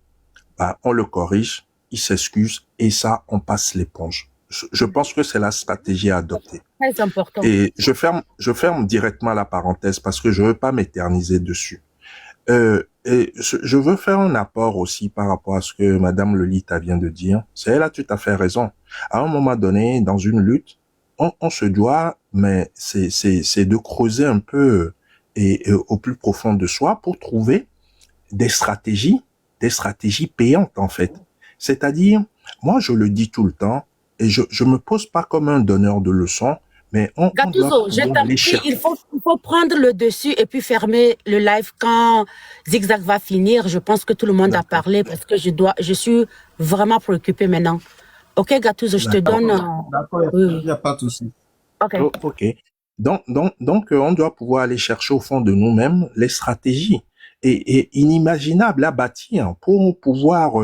Speaker 1: bah, on le corrige, il s'excuse, et ça, on passe l'éponge. Je pense que c'est la stratégie à adopter.
Speaker 2: Très important.
Speaker 1: Et je ferme directement la parenthèse parce que je veux pas m'éterniser dessus. Et je veux faire un apport aussi par rapport à ce que Madame Lolita vient de dire. Elle a tout à fait raison. À un moment donné, dans une lutte, on se doit, mais c'est de creuser un peu et au plus profond de soi pour trouver des stratégies payantes en fait. C'est-à-dire, moi je le dis tout le temps et je me pose pas comme un donneur de leçons. Mais on doit
Speaker 2: Gattuso, je
Speaker 1: pouvoir
Speaker 2: t'en
Speaker 1: aller
Speaker 2: prie,
Speaker 1: chercher.
Speaker 2: il faut prendre le dessus et puis fermer le live quand Zigzag va finir. Je pense que tout le monde a parlé parce que je suis vraiment préoccupée maintenant. Ok, Gattuso, je te donne.
Speaker 3: D'accord,
Speaker 2: Oui,
Speaker 3: il n'y a pas de souci.
Speaker 2: ok.
Speaker 1: Ok. Donc, on doit pouvoir aller chercher au fond de nous-mêmes les stratégies et inimaginables à bâtir pour pouvoir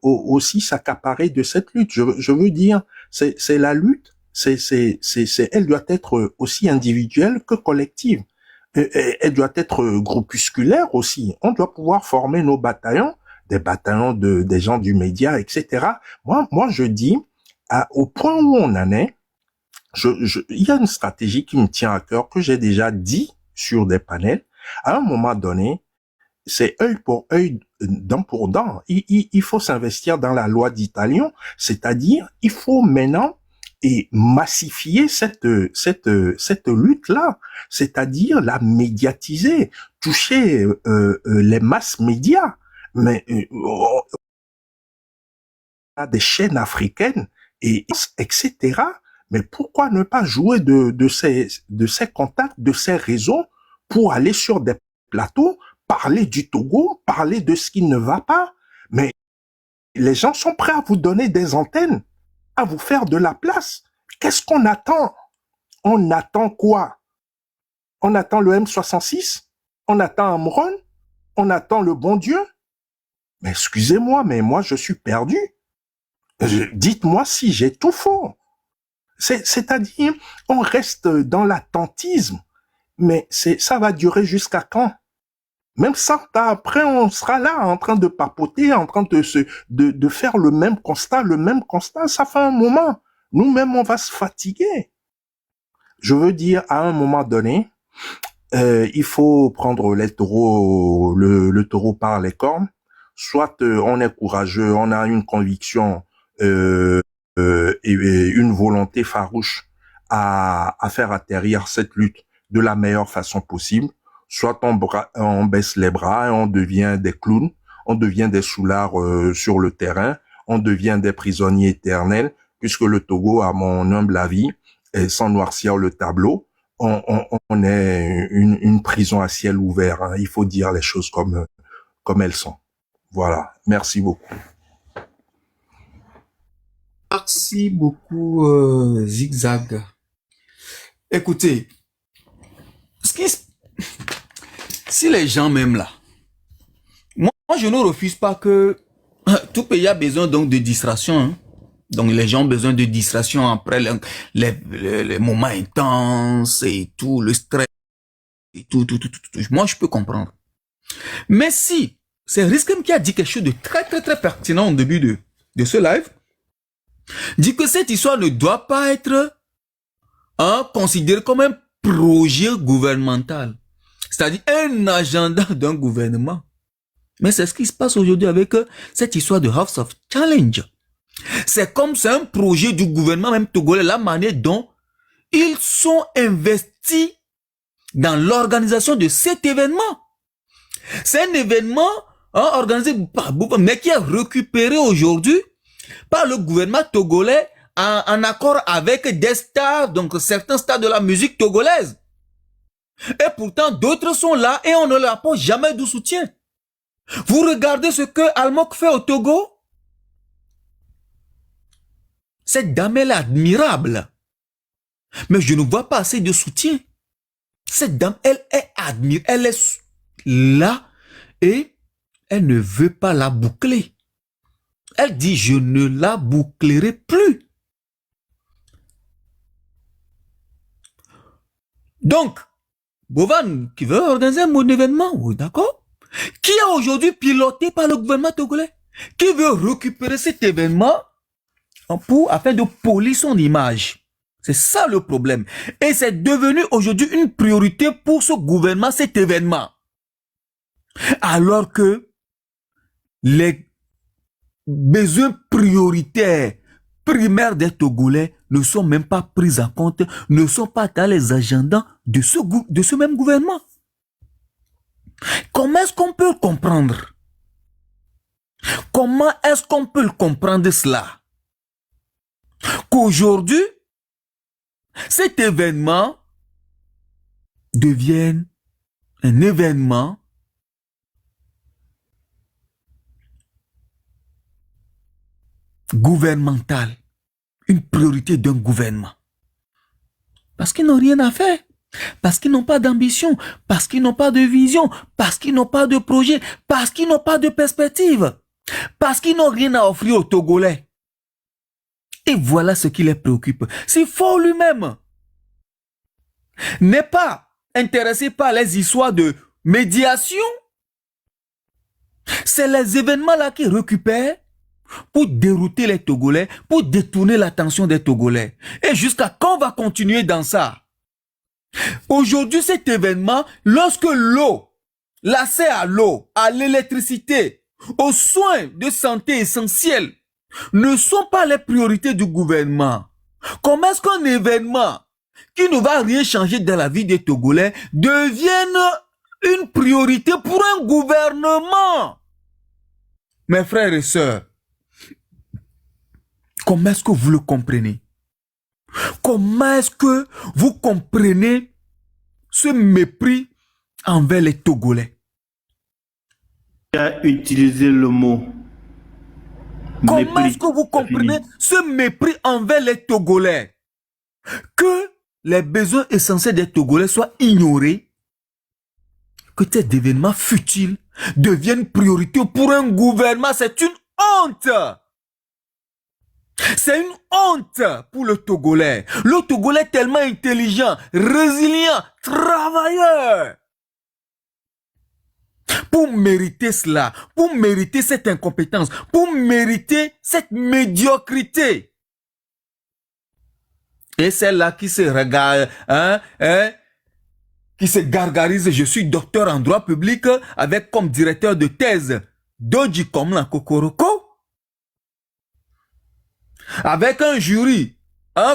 Speaker 1: aussi s'accaparer de cette lutte. Je veux dire, c'est la lutte. Elle doit être aussi individuelle que collective. Elle doit être groupusculaire aussi. On doit pouvoir former nos bataillons, des bataillons des gens du média, etc. Moi, je dis, au point où on en est, il y a une stratégie qui me tient à cœur, que j'ai déjà dit sur des panels. À un moment donné, c'est œil pour œil, dent pour dent. Il faut s'investir dans la loi d'Italion, c'est-à-dire, il faut maintenant massifier cette lutte-là, c'est-à-dire la médiatiser, toucher les masses médias. Mais on a des chaînes africaines et etc. Mais pourquoi ne pas jouer de ces contacts, de ces réseaux pour aller sur des plateaux, parler du Togo, parler de ce qui ne va pas? Mais les gens sont prêts à vous donner des antennes, à vous faire de la place. Qu'est-ce qu'on attend? On attend quoi? On attend le M66? On attend Amron? On attend le bon Dieu? Mais excusez-moi, mais moi je suis perdu. Dites-moi si j'ai tout faux. C'est-à-dire, on reste dans l'attentisme, mais ça va durer jusqu'à quand? Même 100 ans après, on sera là en train de papoter, en train de faire le même constat, ça fait un moment. Nous-mêmes, on va se fatiguer. Je veux dire, à un moment donné, il faut prendre les taureaux, le taureau par les cornes. Soit on est courageux, on a une conviction et une volonté farouche à faire atterrir cette lutte de la meilleure façon possible. Soit on baisse les bras et on devient des clowns, on devient des soulards sur le terrain, on devient des prisonniers éternels, puisque le Togo, à mon humble avis, et sans noircir le tableau, on est une prison à ciel ouvert. Hein. Il faut dire les choses comme elles sont. Voilà. Merci beaucoup.
Speaker 3: Merci beaucoup, Zigzag. Écoutez, si les gens m'aiment là, moi je ne refuse pas que tout pays a besoin donc de distraction. Hein. Donc les gens ont besoin de distraction après les moments intenses et tout, le stress et tout. Moi, je peux comprendre. Mais si, c'est Riskem qui a dit quelque chose de très pertinent au début de ce live, dit que cette histoire ne doit pas être considérée comme un projet gouvernemental, c'est-à-dire un agenda d'un gouvernement. Mais c'est ce qui se passe aujourd'hui avec cette histoire de House of Challenge. C'est comme c'est un projet du gouvernement même togolais, la manière dont ils sont investis dans l'organisation de cet événement. C'est un événement organisé par Bouba, mais qui est récupéré aujourd'hui par le gouvernement togolais en accord avec des stars, donc certains stars de la musique togolaise. Et pourtant, d'autres sont là et on ne leur apporte jamais de soutien. Vous regardez ce que Almok fait au Togo. Cette dame, elle est admirable. Mais je ne vois pas assez de soutien. Cette dame, elle est admirable. Elle est là et elle ne veut pas la boucler. Elle dit, je ne la bouclerai plus. Donc, Bovan, qui veut organiser un événement, oui, d'accord? Qui est aujourd'hui piloté par le gouvernement togolais? Qui veut récupérer cet événement afin de polir son image? C'est ça le problème. Et c'est devenu aujourd'hui une priorité pour ce gouvernement, cet événement. Alors que les besoins prioritaires, primaires des Togolais ne sont même pas pris en compte, ne sont pas dans les agendas de ce même gouvernement. Comment est-ce qu'on peut le comprendre? Comment est-ce qu'on peut le comprendre cela? Qu'aujourd'hui, cet événement devienne un événement gouvernemental, une priorité d'un gouvernement. Parce qu'ils n'ont rien à faire, parce qu'ils n'ont pas d'ambition, parce qu'ils n'ont pas de vision, parce qu'ils n'ont pas de projet, parce qu'ils n'ont pas de perspective, parce qu'ils n'ont rien à offrir aux Togolais. Et voilà ce qui les préoccupe. Si Faure lui-même n'est pas intéressé par les histoires de médiation, c'est les événements là qui récupèrent pour dérouter les Togolais, pour détourner l'attention des Togolais. Et jusqu'à quand on va continuer dans ça? Aujourd'hui, cet événement, lorsque l'eau, l'accès à l'eau, à l'électricité, aux soins de santé essentiels ne sont pas les priorités du gouvernement, comment est-ce qu'un événement qui ne va rien changer dans la vie des Togolais devienne une priorité pour un gouvernement? Mes frères et sœurs, comment est-ce que vous le comprenez? Comment est-ce que vous comprenez ce mépris envers les Togolais?
Speaker 4: Tu as utilisé le mot
Speaker 3: Comment est-ce que vous comprenez ce mépris envers les Togolais? Que les besoins essentiels des Togolais soient ignorés, que ces événements futiles deviennent priorité pour un gouvernement, c'est une honte! C'est une honte pour le Togolais. Le Togolais est tellement intelligent, résilient, travailleur. Pour mériter cela, pour mériter cette incompétence, pour mériter cette médiocrité. Et c'est là qui se regarde, qui se gargarise, je suis docteur en droit public avec comme directeur de thèse Doji Komla Kokoroko. Avec un jury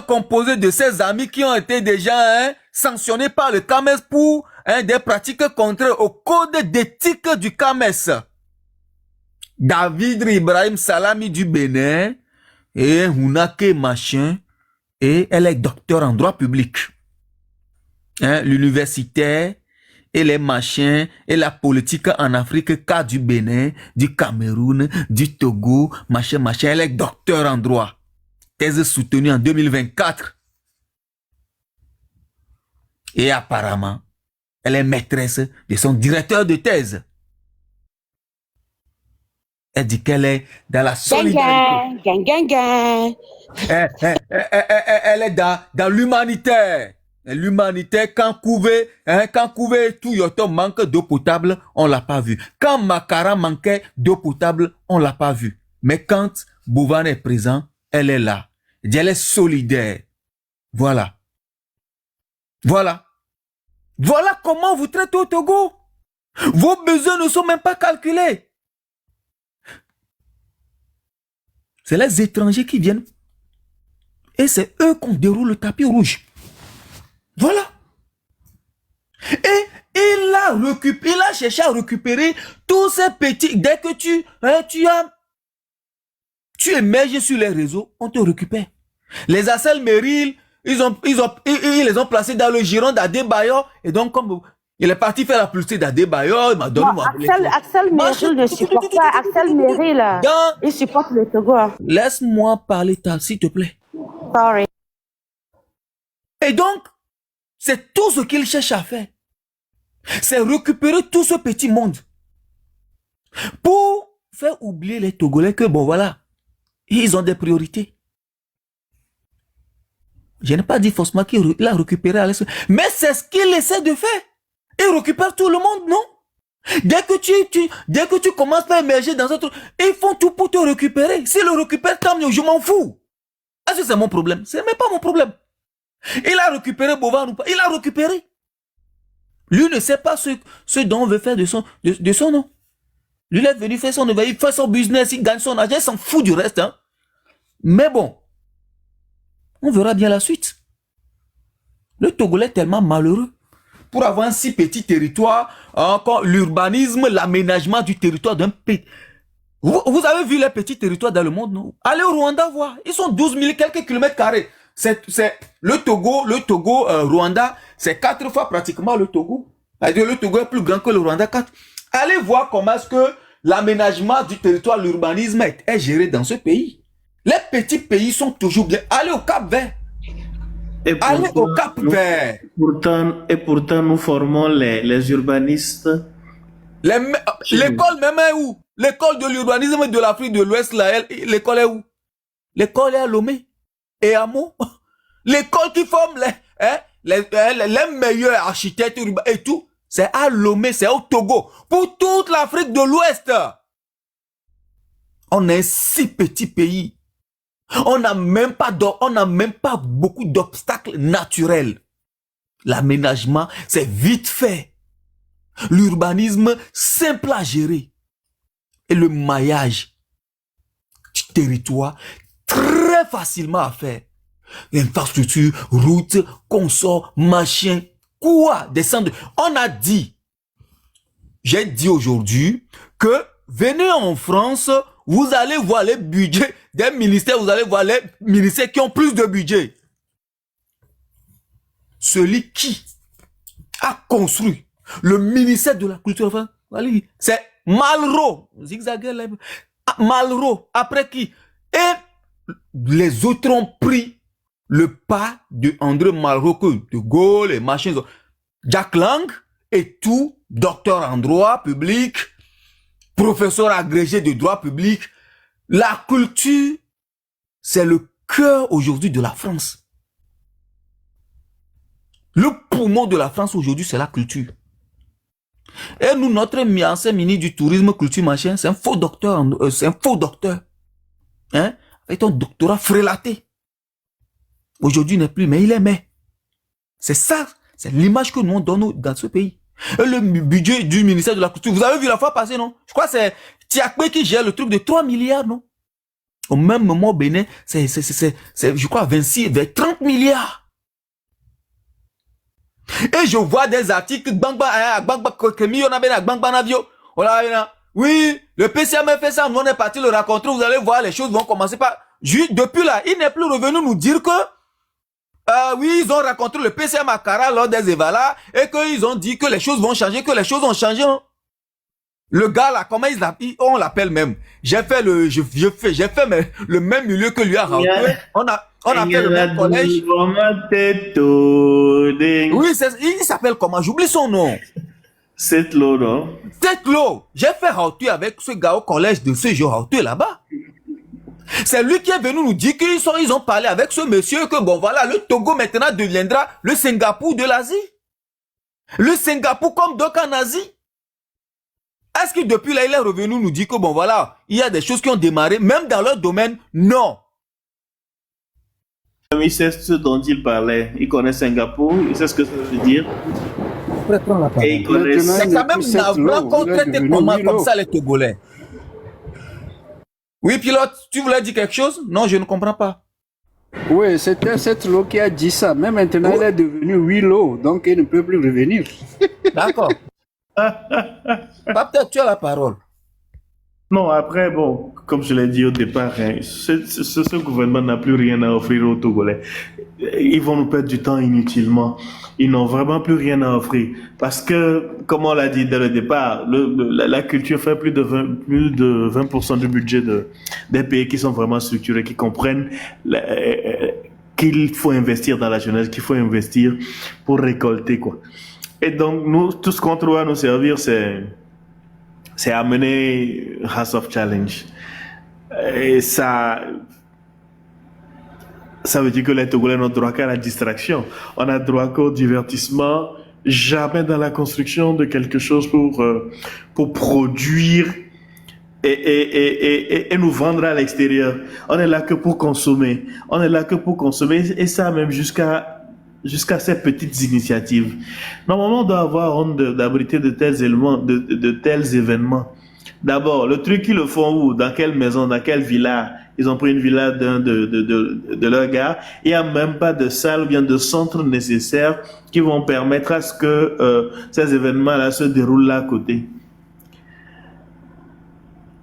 Speaker 3: composé de ses amis qui ont été déjà sanctionnés par le CAMES pour des pratiques contraires au code d'éthique du CAMES. David Ibrahim Salami du Bénin et Hunake Machin, et elle est docteur en droit public. L'universitaire et les machins et la politique en Afrique, cas du Bénin, du Cameroun, du Togo, machin, elle est docteur en droit. Thèse soutenue en 2024. Et apparemment, elle est maîtresse de son directeur de thèse. Elle dit qu'elle est dans la solidarité.
Speaker 2: Gang, gang, gang, gang.
Speaker 3: Elle est dans l'humanitaire. L'humanitaire, quand Couvé, tout Yoto manque d'eau potable, on l'a pas vu. Quand Makara manquait d'eau potable, on l'a pas vu. Mais quand Bouvane est présent, elle est là. Elle est solidaire. Voilà. Voilà. Voilà comment vous traitez au Togo. Vos besoins ne sont même pas calculés. C'est les étrangers qui viennent. Et c'est eux qu'on déroule le tapis rouge. Voilà. Et il a cherché à récupérer tous ces petits. Dès que tu émerges sur les réseaux, on te récupère. Les Assel Meril, ils les ont placés dans le giron d'Adebayor. Et donc, comme il est parti faire la publicité d'Adebayor, il m'a donné
Speaker 2: Axel Meril ne supporte pas. Axel Meril, il supporte le Togo.
Speaker 3: Laisse-moi parler, s'il te plaît.
Speaker 2: Sorry.
Speaker 3: Et donc, c'est tout ce qu'il cherche à faire. C'est récupérer tout ce petit monde. Pour faire oublier les Togolais que, bon voilà, ils ont des priorités. Je n'ai pas dit forcément qu'il a récupéré à l'esprit, mais c'est ce qu'il essaie de faire. Il récupère tout le monde, non? Dès que tu commences à émerger dans un truc, ils font tout pour te récupérer. S'ils le récupèrent, tant mieux, je m'en fous. Est-ce que c'est mon problème? Ce n'est pas mon problème. Il a récupéré Bovan ou pas? Il a récupéré. Lui ne sait pas ce dont on veut faire de son nom. Lui, il est venu faire son il fait son business, il gagne son argent, il s'en fout du reste. Hein. Mais bon, on verra bien la suite. Le Togolais est tellement malheureux. Pour avoir un si petit territoire, encore l'urbanisme, l'aménagement du territoire d'un pays. Vous avez vu les petits territoires dans le monde, non? Allez au Rwanda voir. Ils sont 12 000 quelques kilomètres carrés. C'est le Togo, Rwanda, c'est 4 fois pratiquement le Togo. C'est-à-dire le Togo est plus grand que le Rwanda 4. Allez voir comment est-ce que l'aménagement du territoire, l'urbanisme est géré dans ce pays. Les petits pays sont toujours bien. Allez au Cap-Vert. Allez au Cap-Vert.
Speaker 4: Pourtant, nous formons les urbanistes.
Speaker 3: L'école même est où? L'école de l'urbanisme de l'Afrique de l'Ouest, l'école est où? L'école est à Lomé et à Mo. L'école qui forme les meilleurs architectes urbains et tout, c'est à Lomé, c'est au Togo. Pour toute l'Afrique de l'Ouest. On est un si petit pays. On n'a même pas beaucoup d'obstacles naturels. L'aménagement, c'est vite fait. L'urbanisme, simple à gérer. Et le maillage du territoire, très facilement à faire. L'infrastructure, route, consort, machin, quoi, descendre. On a dit, j'ai dit aujourd'hui que venez en France, vous allez voir les budgets des ministères, vous allez voir les ministères qui ont plus de budget. Celui qui a construit le ministère de la culture, c'est Malraux. Malraux. Après qui? Et les autres ont pris le pas de André Malraux, que De Gaulle et machin. Jack Lang et tout, docteur en droit public, professeur agrégé de droit public. La culture, c'est le cœur aujourd'hui de la France. Le poumon de la France aujourd'hui, c'est la culture. Et nous, notre ancien ministre du tourisme, culture, machin, c'est un faux docteur. Hein? Avec un doctorat frélaté. Aujourd'hui, il n'est plus, mais il aimait. C'est ça, c'est l'image que nous on donne dans ce pays. Et le budget du ministère de la Culture, vous avez vu la fois passée, non? Je crois que c'est Tiakwe qui gère le truc de 3 milliards, non? Au même moment, au Bénin, c'est, je crois, 30 milliards. Et je vois des articles, oui, le PCM fait ça, nous on est parti le rencontrer, vous allez voir, les choses vont commencer par... Depuis là, il n'est plus revenu nous dire que, oui, ils ont rencontré le PCM à Kara lors des Evala, et qu'ils ont dit que les choses vont changer, que les choses ont changé. Hein. Le gars là, comment on l'appelle même? J'ai fait le même milieu que lui a rencontré. On a fait le même collège. Oui, il s'appelle comment? J'oublie son nom.
Speaker 4: Cette l'eau, non?
Speaker 3: Cette l'eau, j'ai fait rauter avec ce gars au collège de ce jour rauter là-bas. C'est lui qui est venu nous dire ils ont parlé avec ce monsieur que bon voilà, le Togo maintenant deviendra le Singapour de l'Asie. Le Singapour comme donc en Asie. Est-ce que depuis là, il est revenu nous dire que bon voilà, il y a des choses qui ont démarré, même dans leur domaine? Non.
Speaker 4: Il sait ce dont il parlait. Il connaît Singapour, il sait ce que ça veut dire. Et il connaît...
Speaker 7: Maintenant,
Speaker 3: C'est
Speaker 7: il n'est
Speaker 3: quand même
Speaker 7: plus cette
Speaker 3: navrant
Speaker 7: l'eau,
Speaker 3: qu'on
Speaker 7: il est
Speaker 3: traite
Speaker 7: devenu
Speaker 3: comment
Speaker 7: huit
Speaker 3: comme
Speaker 7: l'eau.
Speaker 3: ça les Togolais. Oui, pilote, tu voulais dire quelque chose? Non, je ne comprends pas.
Speaker 7: Oui, c'était cette l'eau qui a dit ça. Mais maintenant, il est devenu huit l'eau, donc il ne peut plus revenir.
Speaker 3: D'accord. Peut-être tu as la parole.
Speaker 4: Non, après, bon, comme je l'ai dit au départ, hein, ce gouvernement n'a plus rien à offrir aux Togolais. Ils vont nous perdre du temps inutilement. Ils n'ont vraiment plus rien à offrir. Parce que, comme on l'a dit dès le départ, la culture fait plus de 20% du budget des pays qui sont vraiment structurés, qui comprennent qu'il faut investir dans la jeunesse, qu'il faut investir pour récolter, quoi. Et donc, nous, tout ce qu'on trouve à nous servir, c'est amener House of Challenge. Et ça veut dire que les Togolais n'ont droit qu'à la distraction. On a droit qu'au divertissement, jamais dans la construction de quelque chose pour produire et nous vendre à l'extérieur. On est là que pour consommer. On est là que pour consommer, et ça même jusqu'à ces petites initiatives. Normalement, on doit avoir honte d'abriter de tels éléments, de tels événements. D'abord, le truc qu'ils le font où? Dans quelle maison? Dans quelle villa? Ils ont pris une villa de leur gars. Il n'y a même pas de salle ou bien de centre nécessaire qui vont permettre à ce que ces événements-là se déroulent là à côté.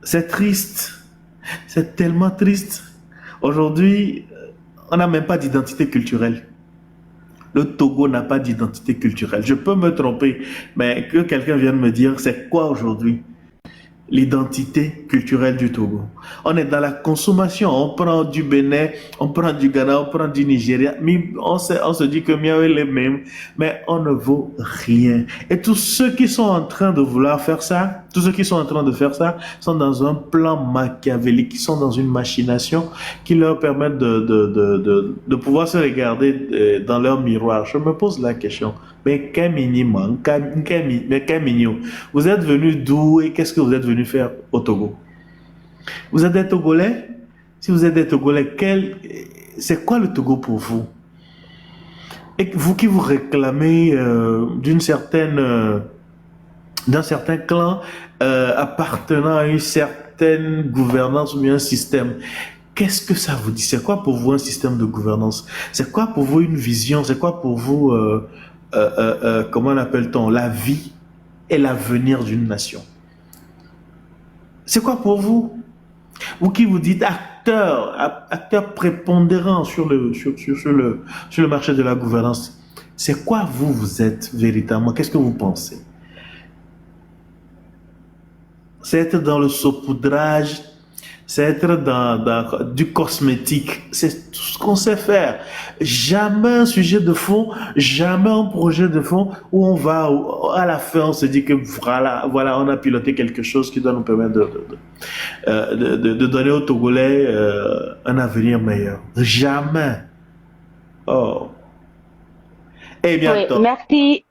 Speaker 4: C'est triste. C'est tellement triste. Aujourd'hui, on n'a même pas d'identité culturelle. Le Togo n'a pas d'identité culturelle. Je peux me tromper, mais que quelqu'un vienne me dire, c'est quoi aujourd'hui l'identité culturelle du Togo? On est dans la consommation. On prend du Bénin, on prend du Ghana, on prend du Nigeria. Mais on se dit que mieux est les mêmes, mais on ne vaut rien. Et tous ceux qui sont en train de vouloir faire ça, tous ceux qui sont en train de faire ça, sont dans un plan machiavélique, qui sont dans une machination qui leur permet de pouvoir se regarder dans leur miroir. Je me pose la question. Mais quel minimum, vous êtes venu d'où et qu'est-ce que vous êtes venu faire au Togo? Vous êtes des Togolais? Si vous êtes des Togolais, c'est quoi le Togo pour vous? Et vous qui vous réclamez d'un certain clan appartenant à une certaine gouvernance ou bien un système, qu'est-ce que ça vous dit? C'est quoi pour vous un système de gouvernance? C'est quoi pour vous une vision? C'est quoi pour vous, comment l'appelle-t-on, la vie et l'avenir d'une nation? C'est quoi pour vous? Vous qui vous dites acteur prépondérant sur le marché de la gouvernance, c'est quoi vous êtes véritablement? Qu'est-ce que vous pensez? C'est être dans le saupoudrage, c'est être dans du cosmétique, c'est tout ce qu'on sait faire. Jamais un sujet de fond, jamais un projet de fond où on va, à la fin, on se dit que voilà, on a piloté quelque chose qui doit nous permettre de donner aux Togolais un avenir meilleur. Jamais. Oh. Et bientôt.
Speaker 2: Oui,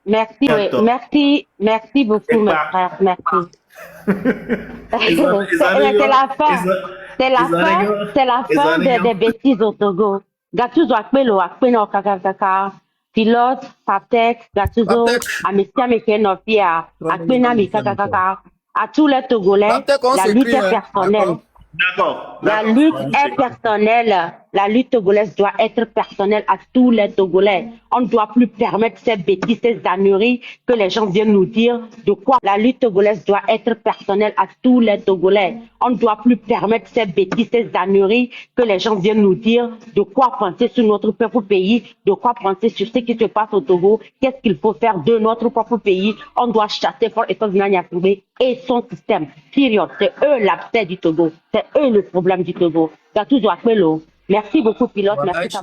Speaker 2: merci beaucoup, mes frères, merci. C'est la fin des bêtises au Togo. Gattuso Akpelo, Akpeno Kakakaka, pilote, Paptek, Gattuso, Amestia Mekenofia, Akpena Mikakaka, à tous les Togolais, la lutte est personnelle.
Speaker 4: D'accord.
Speaker 2: La lutte est personnelle. La lutte togolaise doit être personnelle à tous les Togolais. On ne doit plus permettre ces bêtises, ces âneries que les gens viennent nous dire de quoi. La lutte togolaise doit être personnelle à tous les Togolais. On ne doit plus permettre ces bêtises, ces âneries que les gens viennent nous dire de quoi penser sur notre propre pays, de quoi penser sur ce qui se passe au Togo, qu'est-ce qu'il faut faire de notre propre pays. On doit chasser fort et son système. Période. C'est eux l'abcès du Togo. C'est eux le problème du Togo. Gattuso Akpelo. Merci beaucoup, pilote. Merci.